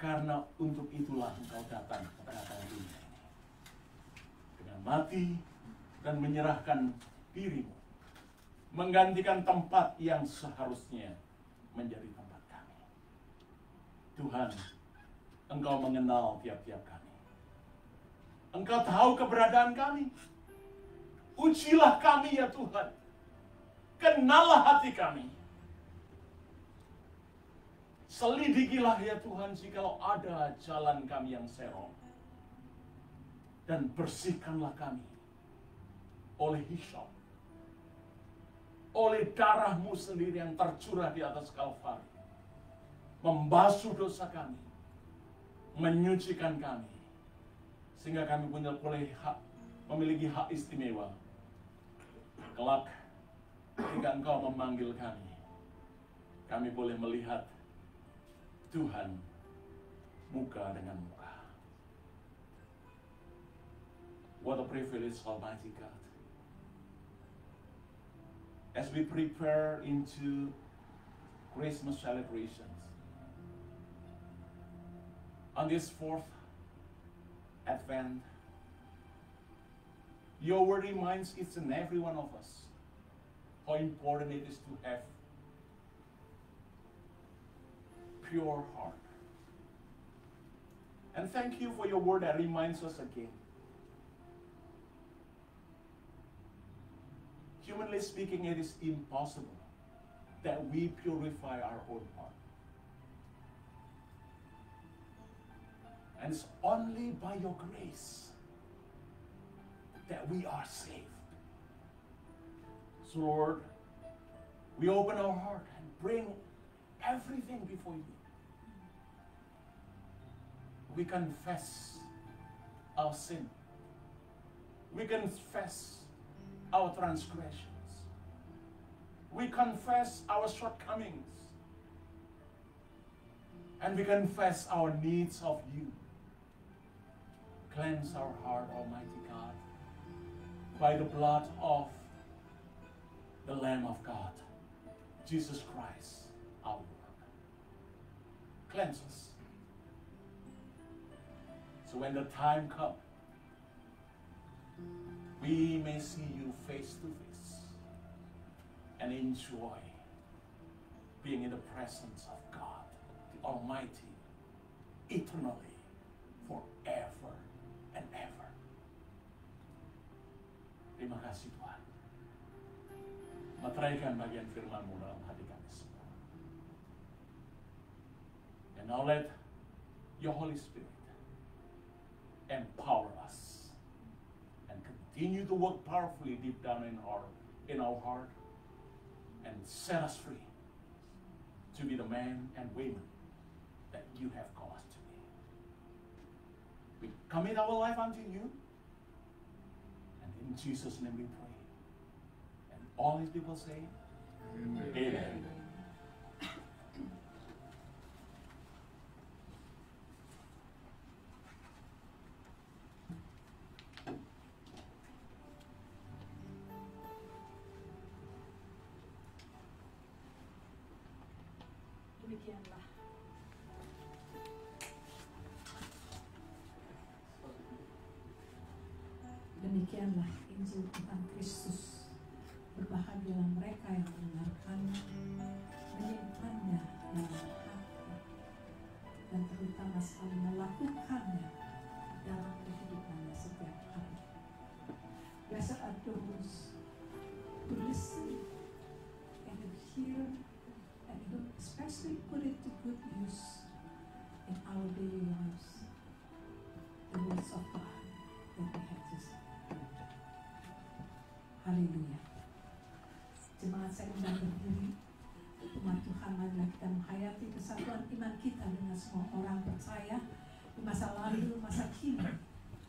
Karena untuk itulah Engkau datang kepada dunia ini. Dengan mati dan menyerahkan dirimu. Menggantikan tempat yang seharusnya menjadi tempat kami. Tuhan, Engkau mengenal tiap-tiap kami. Engkau tahu keberadaan kami. Ujilah kami ya Tuhan. Kenallah hati kami. Selidikilah ya Tuhan jikalau ada jalan kami yang serong. Dan bersihkanlah kami oleh hisop. Oleh darah-Mu sendiri yang tercurah di atas Kalvari. Membasuh dosa kami. Menyucikan kami. Sehingga kami memiliki hak istimewa. Kelak, ketika Engkau memanggil kami boleh melihat Tuhan muka dengan muka. What a privilege, Almighty God. As we prepare into Christmas celebrations, on this 4th Advent, your word reminds each and every one of us how important it is to have pure heart. And thank you for your word that reminds us again. Humanly speaking, it is impossible that we purify our own heart. And it's only by your grace that we are saved. So Lord, we open our heart and bring everything before you. We confess our sin. We confess our transgressions. We confess our shortcomings. And we confess our needs of you. Cleanse our heart, Almighty God, by the blood of the Lamb of God, Jesus Christ, our Lord. Cleanse us. So when the time comes, we may see you face to face and enjoy being in the presence of God, the Almighty, eternally, forever and ever. Terima kasih Tuhan. Materaikan bagian firman-Mu dalam hati kami semua. And now let your Holy Spirit empower us and continue to work powerfully deep down in our heart and set us free to be the men and women that you have called us to be. We commit our life unto you, and in Jesus' name we pray. And all His people say, Amen. Amen. Demikianlah. Demikianlah Injil Tuhan Kristus. Berbahagialah mereka yang mendengarkannya, menyimpannya dalam hati, dan terutama sekali melakukannya dalam kehidupannya setiap hari. Blessed are those who listen and who hear and who especially put it to good use in our daily lives. The words of God that we have just heard. Haleluya. Jemaat saya undang berdiri. Umat Tuhan, marilah kita menghayati kesatuan iman kita dengan semua orang percaya di masa lalu, masa kini,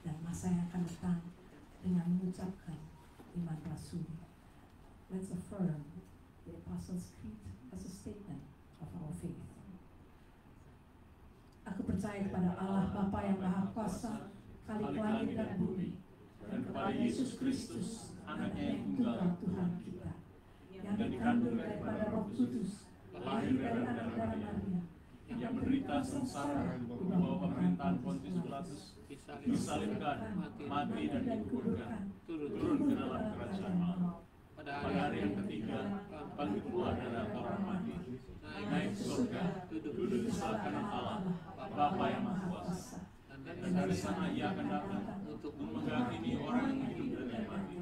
dan masa yang akan datang dengan mengucapkan iman Rasul. Let's affirm the Apostles' Creed as a statement of our faith. Aku percaya kepada Allah Bapa yang Maha Kuasa, Khalik langit dan bumi, dan kepada Yesus Kristus, Anaknya yang tunggal Tuhan kita, yang dikandung daripada Roh Kudus, lahir dari anak darah Maria, yang menderita sengsara di bawah pemerintahan Pontius Pilatus, disalibkan, mati dan dikuburkan, turun ke dalam kerajaan Allah. Pada hari yang ketiga, bangkit keluar dari antara orang mati, naik ke surga, duduk di sebelah kanan Allah, Bapa yang Maha Kuasa. Dan dari sana Ia akan datang untuk menghakimi orang yang hidup dan yang mati.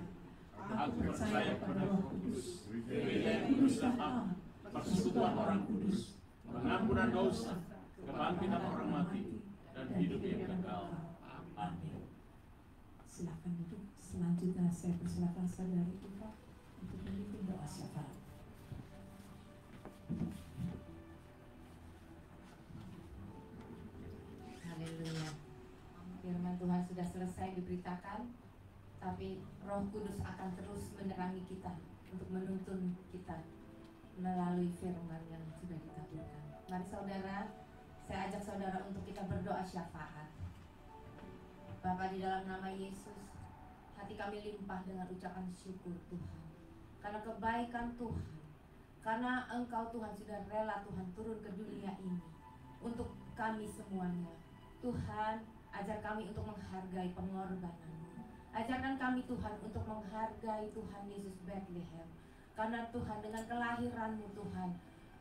Aku percaya kepada Roh Kudus, gereja yang kudus dan am, persekutuan orang kudus, pengampunan dosa, kebangkitan orang mati, dan hidup yang kekal. Amin. Silakan duduk. Selanjutnya saya persilakan saudari Eva untuk memimpin doa syafaat. Haleluya. Firman Tuhan sudah selesai diberitakan, tapi Roh Kudus akan terus menerangi kita untuk menuntun kita melalui firman yang sudah dikabulkan. Mari saudara, saya ajak saudara untuk kita berdoa syafaat. Bapa, di dalam nama Yesus, hati kami limpah dengan ucapan syukur Tuhan, karena kebaikan Tuhan, karena Engkau Tuhan sudah rela Tuhan turun ke dunia ini untuk kami semuanya. Tuhan, ajar kami untuk menghargai pengorbanan-Mu. Ajarkan kami Tuhan untuk menghargai Tuhan Yesus Bethlehem. Karena Tuhan, dengan kelahiran-Mu Tuhan,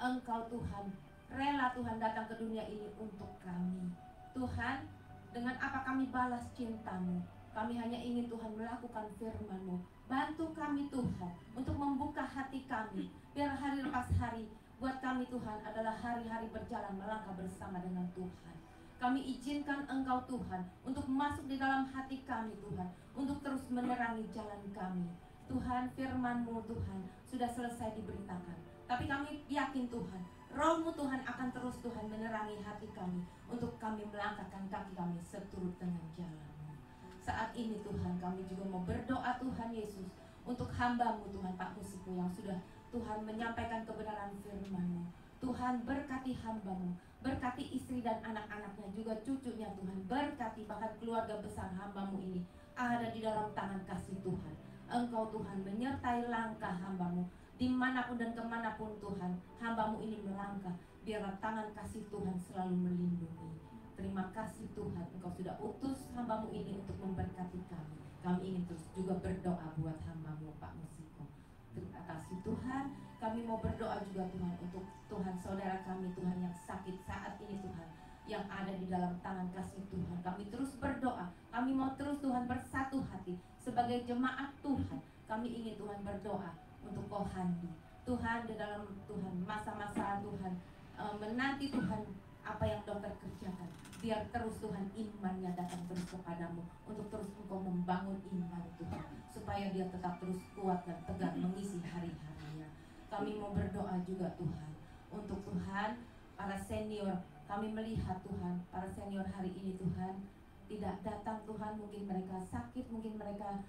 Engkau Tuhan rela Tuhan datang ke dunia ini untuk kami. Tuhan, dengan apa kami balas cinta-Mu? Kami hanya ingin Tuhan melakukan firman-Mu. Bantu kami Tuhan untuk membuka hati kami, biar hari lepas hari buat kami Tuhan adalah hari-hari berjalan melangkah bersama dengan Tuhan. Kami izinkan Engkau Tuhan untuk masuk di dalam hati kami Tuhan, untuk terus menerangi jalan kami. Tuhan, firman-Mu Tuhan sudah selesai diberitakan, tapi kami yakin Tuhan, Roh-Mu Tuhan akan terus Tuhan menerangi hati kami, untuk kami melangkahkan kaki kami seturut dengan jalan-Mu. Saat ini Tuhan, kami juga mau berdoa Tuhan Yesus untuk hamba-Mu Tuhan Pak Musiko yang sudah Tuhan menyampaikan kebenaran firman-Mu. Tuhan, berkati hamba-Mu, berkati istri dan anak-anaknya, juga cucunya Tuhan, berkati bahkan keluarga besar hamba-Mu ini ada di dalam tangan kasih Tuhan. Engkau Tuhan menyertai langkah hamba-Mu dimanapun dan kemanapun Tuhan hamba-Mu ini melangkah, biarlah tangan kasih Tuhan selalu melindungi. Terima kasih Tuhan, Engkau sudah utus hamba-Mu ini untuk memberkati kami. Kami ingin terus juga berdoa buat hamba-Mu Pak Musiko. Terima kasih Tuhan. Kami mau berdoa juga Tuhan untuk Tuhan saudara kami Tuhan yang sakit saat ini Tuhan, yang ada di dalam tangan kasih Tuhan. Kami terus berdoa. Kami mau terus Tuhan bersatu hati sebagai jemaat Tuhan. Kami ingin Tuhan berdoa untuk Kohandi. Tuhan, di dalam Tuhan masa-masa Tuhan menanti Tuhan apa yang dokter kerjakan, biar terus Tuhan imannya datang terus kepadamu, untuk terus Engkau membangun iman Tuhan, supaya dia tetap terus kuat dan tegar mengisi hari-harinya. Kami mau berdoa juga Tuhan untuk Tuhan para senior. Kami melihat Tuhan para senior hari ini Tuhan tidak datang Tuhan, mungkin mereka sakit, mungkin mereka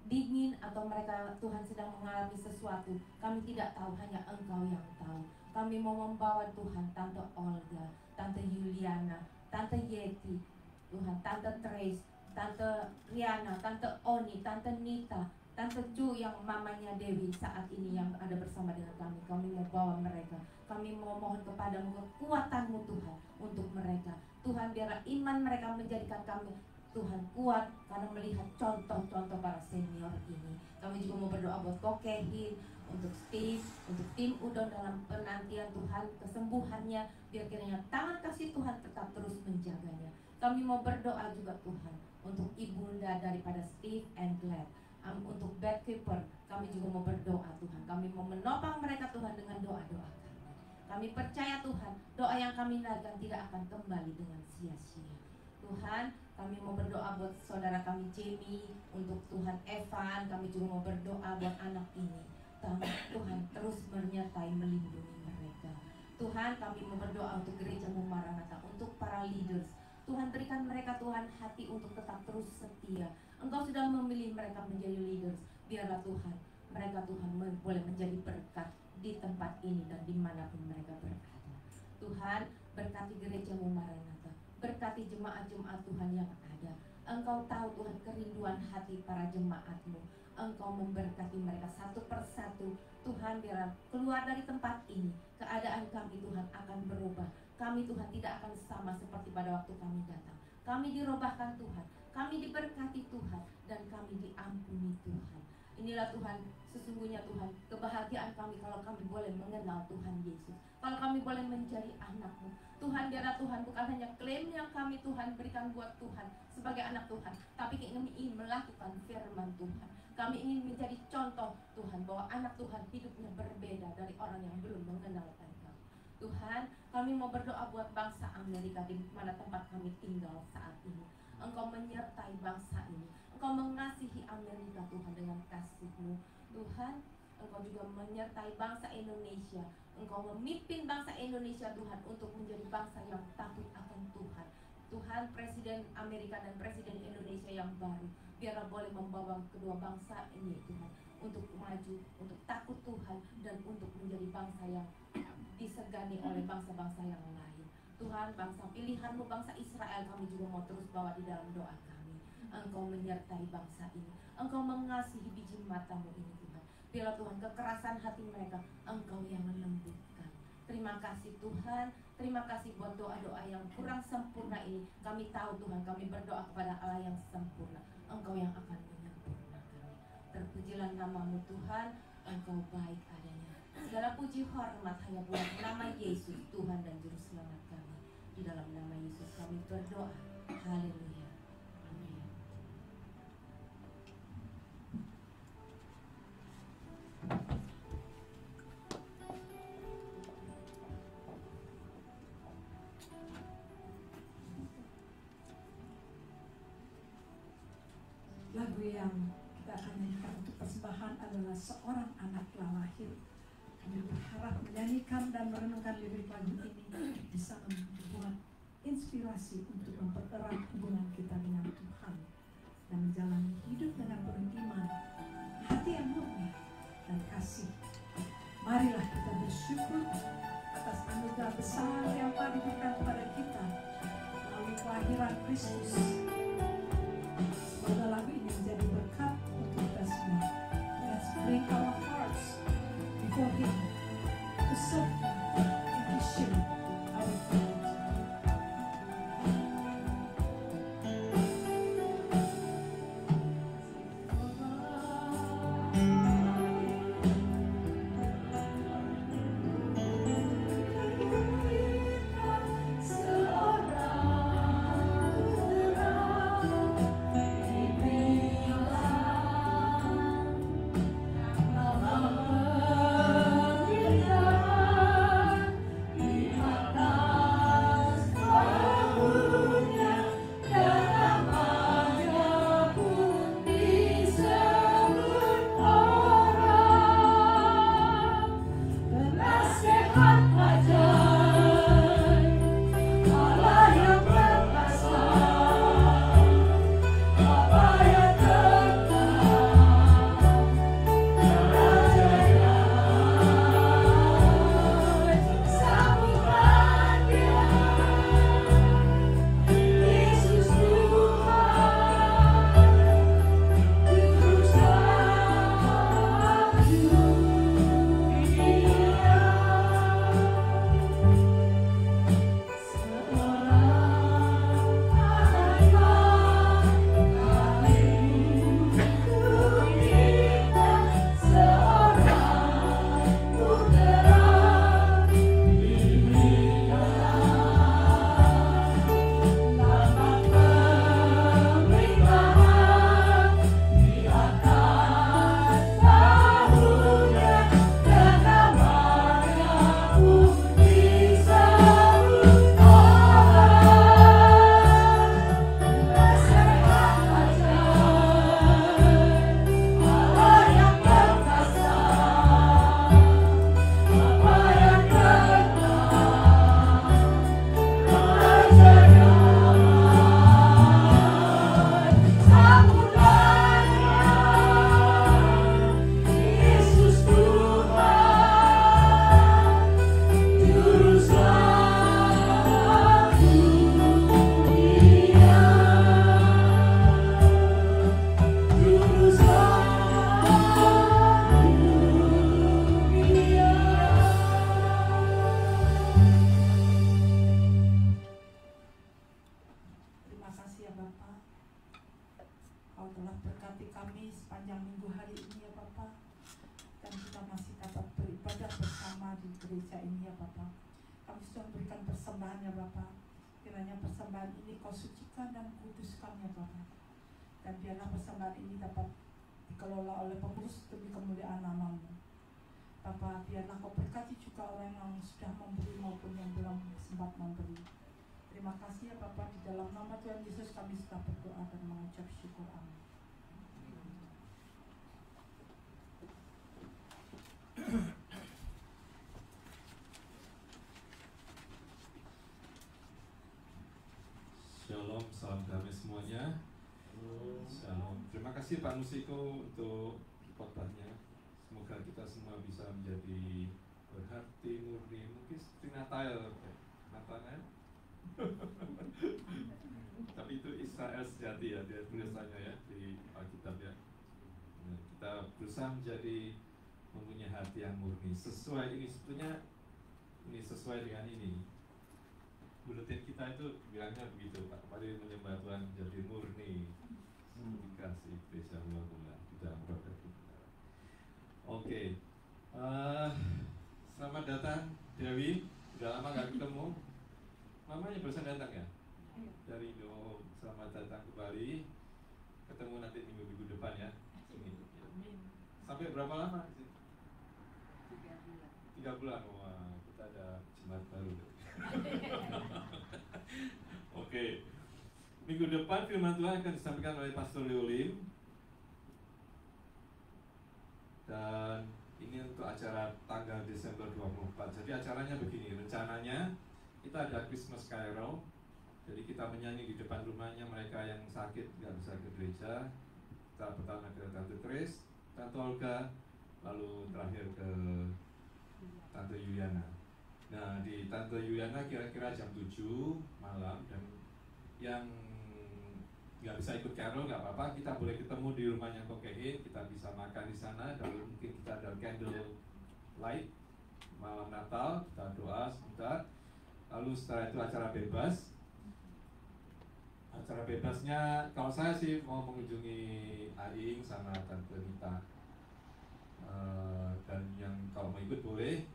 dingin, atau mereka Tuhan sedang mengalami sesuatu. Kami tidak tahu, hanya Engkau yang tahu. Kami mau membawa Tuhan Tante Olga, Tante Yuliana, Tante Yeti, Tuhan, Tante Trace, Tante Riana, Tante Oni, Tante Nita, Tante Ju yang mamanya Dewi saat ini yang ada bersama dengan kami mau bawa mereka. Kami mau mohon kepadamu kekuatan-Mu Tuhan untuk mereka. Tuhan, biarlah iman mereka menjadikan kami Tuhan kuat karena melihat contoh-contoh para senior ini. Kami juga mau berdoa buat Kokehin, untuk Steve, untuk tim Udon dalam penantian Tuhan kesembuhannya. Biar kiranya tangan kasih Tuhan tetap terus menjaganya. Kami mau berdoa juga Tuhan untuk ibunda daripada Steve and Glad. Untuk backkeeper, kami juga mau berdoa Tuhan. Kami mau menopang mereka Tuhan dengan doa-doa kami. Kami percaya Tuhan, doa yang kami naikkan tidak akan kembali dengan sia-sia. Tuhan, kami mau berdoa buat saudara kami Jamie, untuk Tuhan Evan. Kami juga mau berdoa buat anak ini. Tuhan terus menyertai melindungi mereka. Tuhan, kami mau berdoa untuk gereja-Mu Maranatha, untuk para leaders. Tuhan, berikan mereka Tuhan hati untuk tetap terus setia. Engkau sudah memilih mereka menjadi leaders. Biarlah Tuhan, mereka Tuhan boleh menjadi berkat di tempat ini dan dimanapun mereka berada. Tuhan, berkati gereja-Mu Maranatha, berkati jemaat-jemaat Tuhan yang ada. Engkau tahu Tuhan kerinduan hati para jemaat-Mu. Engkau memberkati mereka satu persatu. Tuhan, biarlah keluar dari tempat ini, keadaan kami Tuhan akan berubah. Kami Tuhan tidak akan sama seperti pada waktu kami datang. Kami dirubahkan Tuhan, kami diberkati Tuhan, dan kami diampuni Tuhan. Inilah Tuhan, sesungguhnya Tuhan, kebahagiaan kami kalau kami boleh mengenal Tuhan Yesus. Kalau kami boleh menjadi anak-Mu. Tuhan, biarlah Tuhan bukan hanya klaim yang kami Tuhan berikan buat Tuhan sebagai anak Tuhan, tapi kami ingin melakukan firman Tuhan. Kami ingin menjadi contoh Tuhan bahwa anak Tuhan hidupnya berbeda dari orang yang belum mengenal Engkau. Tuhan, kami mau berdoa buat bangsa Amerika di mana tempat kami tinggal saat ini. Engkau menyertai bangsa ini. Engkau mengasihi Amerika Tuhan dengan kasih-Mu. Tuhan, Engkau juga menyertai bangsa Indonesia. Engkau memimpin bangsa Indonesia Tuhan untuk menjadi bangsa yang takut akan Tuhan. Tuhan, Presiden Amerika dan Presiden Indonesia yang baru, biarlah boleh membawa kedua bangsa ini Tuhan untuk maju, untuk takut Tuhan, dan untuk menjadi bangsa yang disegani oleh bangsa-bangsa yang lain. Tuhan, bangsa pilihan-Mu, bangsa Israel, kami juga mau terus bawa di dalam doa kami. Engkau menyertai bangsa ini. Engkau mengasihi biji mata-Mu ini Tuhan. Biarlah Tuhan kekerasan hati mereka Engkau yang melembutkan. Terima kasih Tuhan. Terima kasih buat doa-doa yang kurang sempurna ini. Kami tahu Tuhan, kami berdoa kepada Allah yang sempurna. Engkau yang akan menyempurnakan. Terpujilah nama-Mu Tuhan. Engkau baik adanya. Segala puji hormat hanya buat nama Yesus, Tuhan dan Juru Selamat kami. Di dalam nama Yesus kami berdoa. Haleluya. Amin. Lagu yang kita akan nyanyikan untuk persembahan adalah Seorang Anak Telah Lahir. Kami berharap menyanyikan dan merenungkan lirik lagu ini bisa membuat inspirasi untuk mempererat hubungan kita dengan Tuhan dan menjalani hidup dengan penuh iman, hati yang murni dan kasih. Marilah kita bersyukur atas anugerah besar yang telah diberikan kepada kita melalui kelahiran Kristus. Semoga lagu ini menjadi berkat untuk kita semua. Let's bring our hearts before Him to serve Him and to share our faith. ya Bapa. Kami sudah berikan persembahan ya Bapa. Kiranya persembahan ini Kau sucikan dan kuduskan ya Bapa. Dan biarlah persembahan ini dapat dikelola oleh pengurus demi kemuliaan nama-Mu. Bapa, biarlah Kau berkati juga orang yang sudah memberi maupun yang belum sempat memberi. Terima kasih ya Bapa, di dalam nama Tuhan Yesus kami sudah berdoa dan mengucap syukur. Amin. Shalom, salam damai semuanya. Shalom. Terima kasih Pak Musiko untuk khotbahnya. Semoga kita semua bisa menjadi berhati murni, mungkin seperti Natal, Natal kan? Tapi itu Israel sejati ya, dia tulisannya ya di Alkitab ya. Nah, kita berusaha menjadi mempunyai hati yang murni. Sesuai ini sebetulnya ini sesuai dengan ini. Buletin kita itu bilangnya begitu, Pak. Mari menyembah Tuhan jadi murni. Dikasih Kristus Allah tidak berarti. Oke, selamat datang Dewi. Udah lama gak ketemu. Mamanya barusan datang ya? Dari Indo. Selamat datang kembali. Ketemu nanti minggu depan ya. Sini. Sampai berapa lama? 3 bulan. Wah, kita ada jemaat baru. Oke. Minggu depan firman Tuhan akan disampaikan oleh Pastor Leo Lim. Dan ini untuk acara tanggal Desember 24. Jadi acaranya begini, rencananya kita ada Christmas Carol. Jadi kita menyanyi di depan rumahnya mereka yang sakit nggak bisa ke gereja. Kita pertama ke Tante Tris, Tante Olga, lalu terakhir ke Tante Yuliana. Nah di Tante Yuliana kira-kira jam 7 malam. Dan yang nggak bisa ikut carol nggak apa-apa, kita boleh ketemu di rumahnya Kokein, kita bisa makan di sana. Dan mungkin kita ada candle light malam Natal, kita doa sebentar. Lalu setelah itu acara bebas. Acara bebasnya kalau saya sih mau mengunjungi Aing sama Tante Nita. Dan yang kalau mau ikut boleh.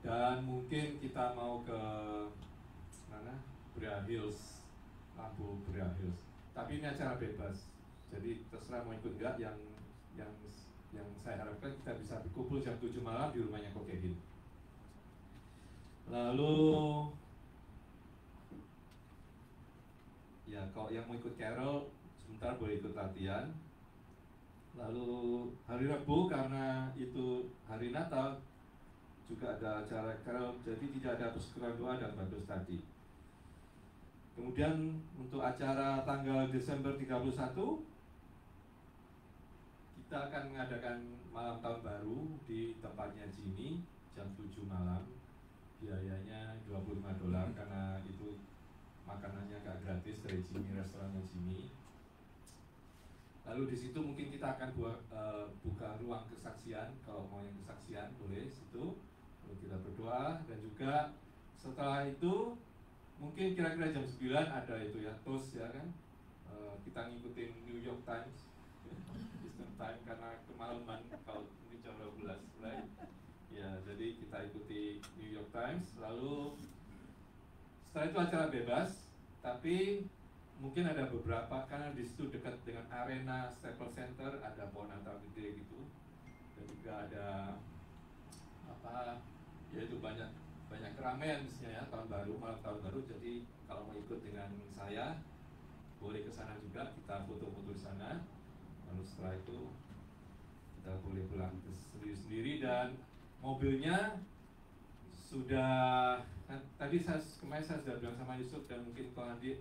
Dan mungkin kita mau ke mana? Brea Hills, Lampu Brea Hills. Tapi ini acara bebas. Jadi terserah mau ikut enggak. Yang saya harapkan kita bisa berkumpul jam 7 malam di rumahnya Kokehin. Lalu ya kalau yang mau ikut carol sebentar boleh ikut latihan. Lalu hari Rabu karena itu hari Natal juga ada acara carol, jadi tidak ada persekutuan doa dan Bible study. Kemudian untuk acara tanggal Desember 31 kita akan mengadakan malam tahun baru di tempatnya Jimmy jam 7 malam. Biayanya $25 karena itu makanannya nggak gratis dari Jimmy, restorannya Jimmy. Lalu di situ mungkin kita akan buka ruang kesaksian. Kalau mau yang kesaksian boleh situ. Lalu kita berdoa dan juga setelah itu mungkin kira-kira jam 9 ada itu ya toast ya kan. Kita ngikutin New York Times Eastern Time karena kemalaman kalau ini jam 12 mulai. Ya, jadi kita ikuti New York Times. Lalu setelah itu acara bebas, tapi mungkin ada beberapa karena di situ dekat dengan arena Staples Center ada pohon Natal gede gitu. Dan juga ada apa? Yaitu banyak keramaian misalnya ya tahun baru, malam tahun baru. Jadi kalau mau ikut dengan saya boleh ke sana juga, kita foto-foto di sana. Lalu setelah itu kita boleh pulang sendiri-sendiri dan mobilnya sudah tadi kemarin saya sudah bilang sama Yusuf dan mungkin kalau nanti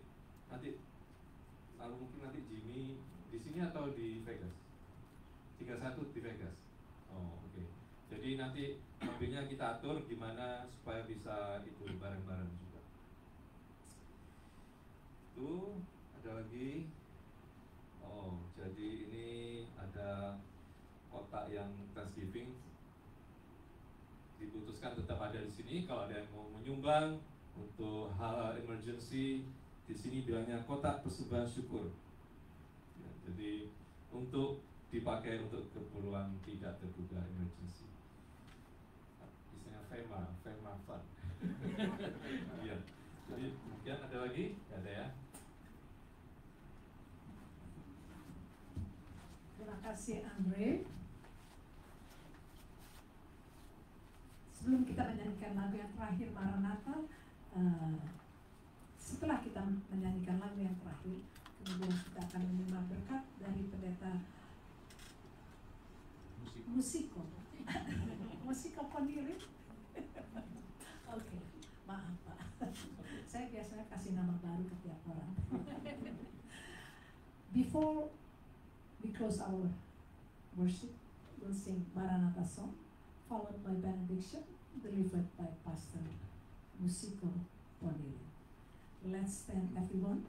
lalu mungkin nanti Jimmy di sini atau di Vegas 31 di Vegas. Oh oke. Jadi nanti mobilnya kita atur gimana supaya bisa itu bareng-bareng juga. Itu ada lagi. Oh jadi ini ada kotak yang Thanksgiving diputuskan tetap ada di sini. Kalau ada yang mau menyumbang untuk hal emergency di sini bilangnya kotak persembahan syukur. Ya, jadi untuk dipakai untuk keperluan tidak terduga emergency. Istilahnya FEMA fun. Iya. Jadi kemudian ada lagi? Nggak ada ya? Terima kasih Andre. Sebelum kita menyanyikan lagu yang terakhir Maranatha, setelah kita menyanyikan lagu yang terakhir, kemudian kita akan menerima berkat dari pendeta Musiko. Musiko Pondiri. Oke, maaf Pak. Saya biasanya kasih nama baru ke tiap orang. Before we close our worship, we'll sing Maranatha song, followed by benediction delivered by Pastor Musiko Pondiri. Let's stand everyone.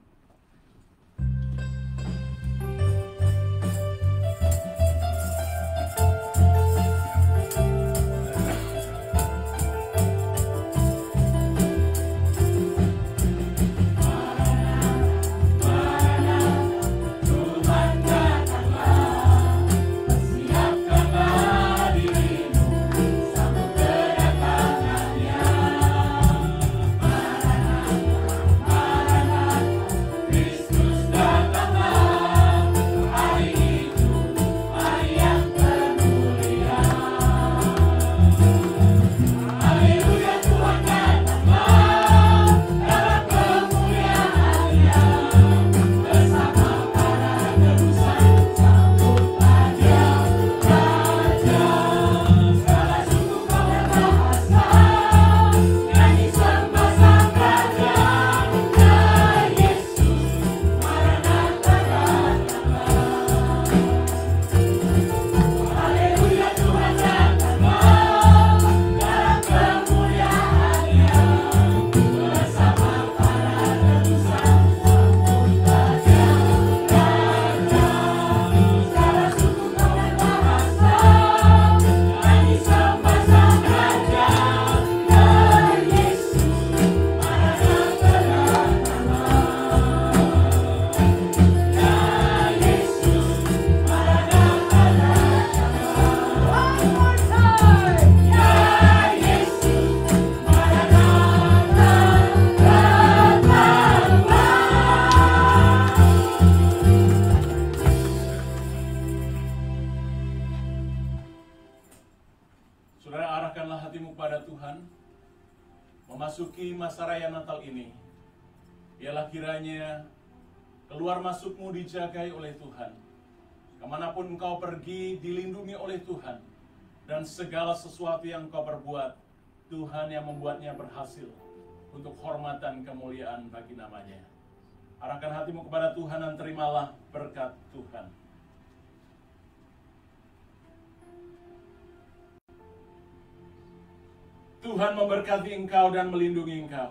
Memasuki masa raya Natal ini, biarlah kiranya keluar masukmu dijagai oleh Tuhan. Kemanapun engkau pergi, dilindungi oleh Tuhan. Dan segala sesuatu yang engkau perbuat, Tuhan yang membuatnya berhasil untuk hormatan kemuliaan bagi namanya. Arahkan hatimu kepada Tuhan dan terimalah berkat Tuhan. Tuhan memberkati engkau dan melindungi engkau.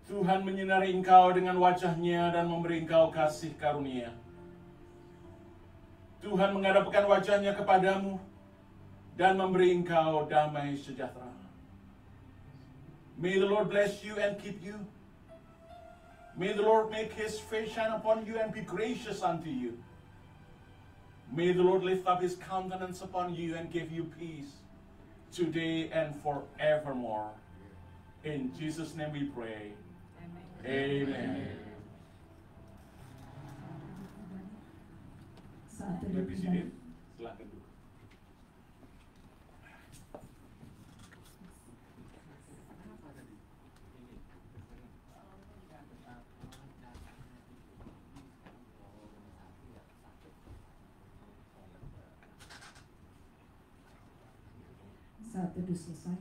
Tuhan menyinari engkau dengan wajah-Nya dan memberi engkau kasih karunia. Tuhan menghadapkan wajah-Nya kepadamu dan memberi engkau damai sejahtera. May the Lord bless you and keep you. May the Lord make His face shine upon you and be gracious unto you. May the Lord lift up His countenance upon you and give you peace today and forevermore. In Jesus' name we pray. Amen. Saat Lebih sini, silakan dulu. Saat teduh selesai.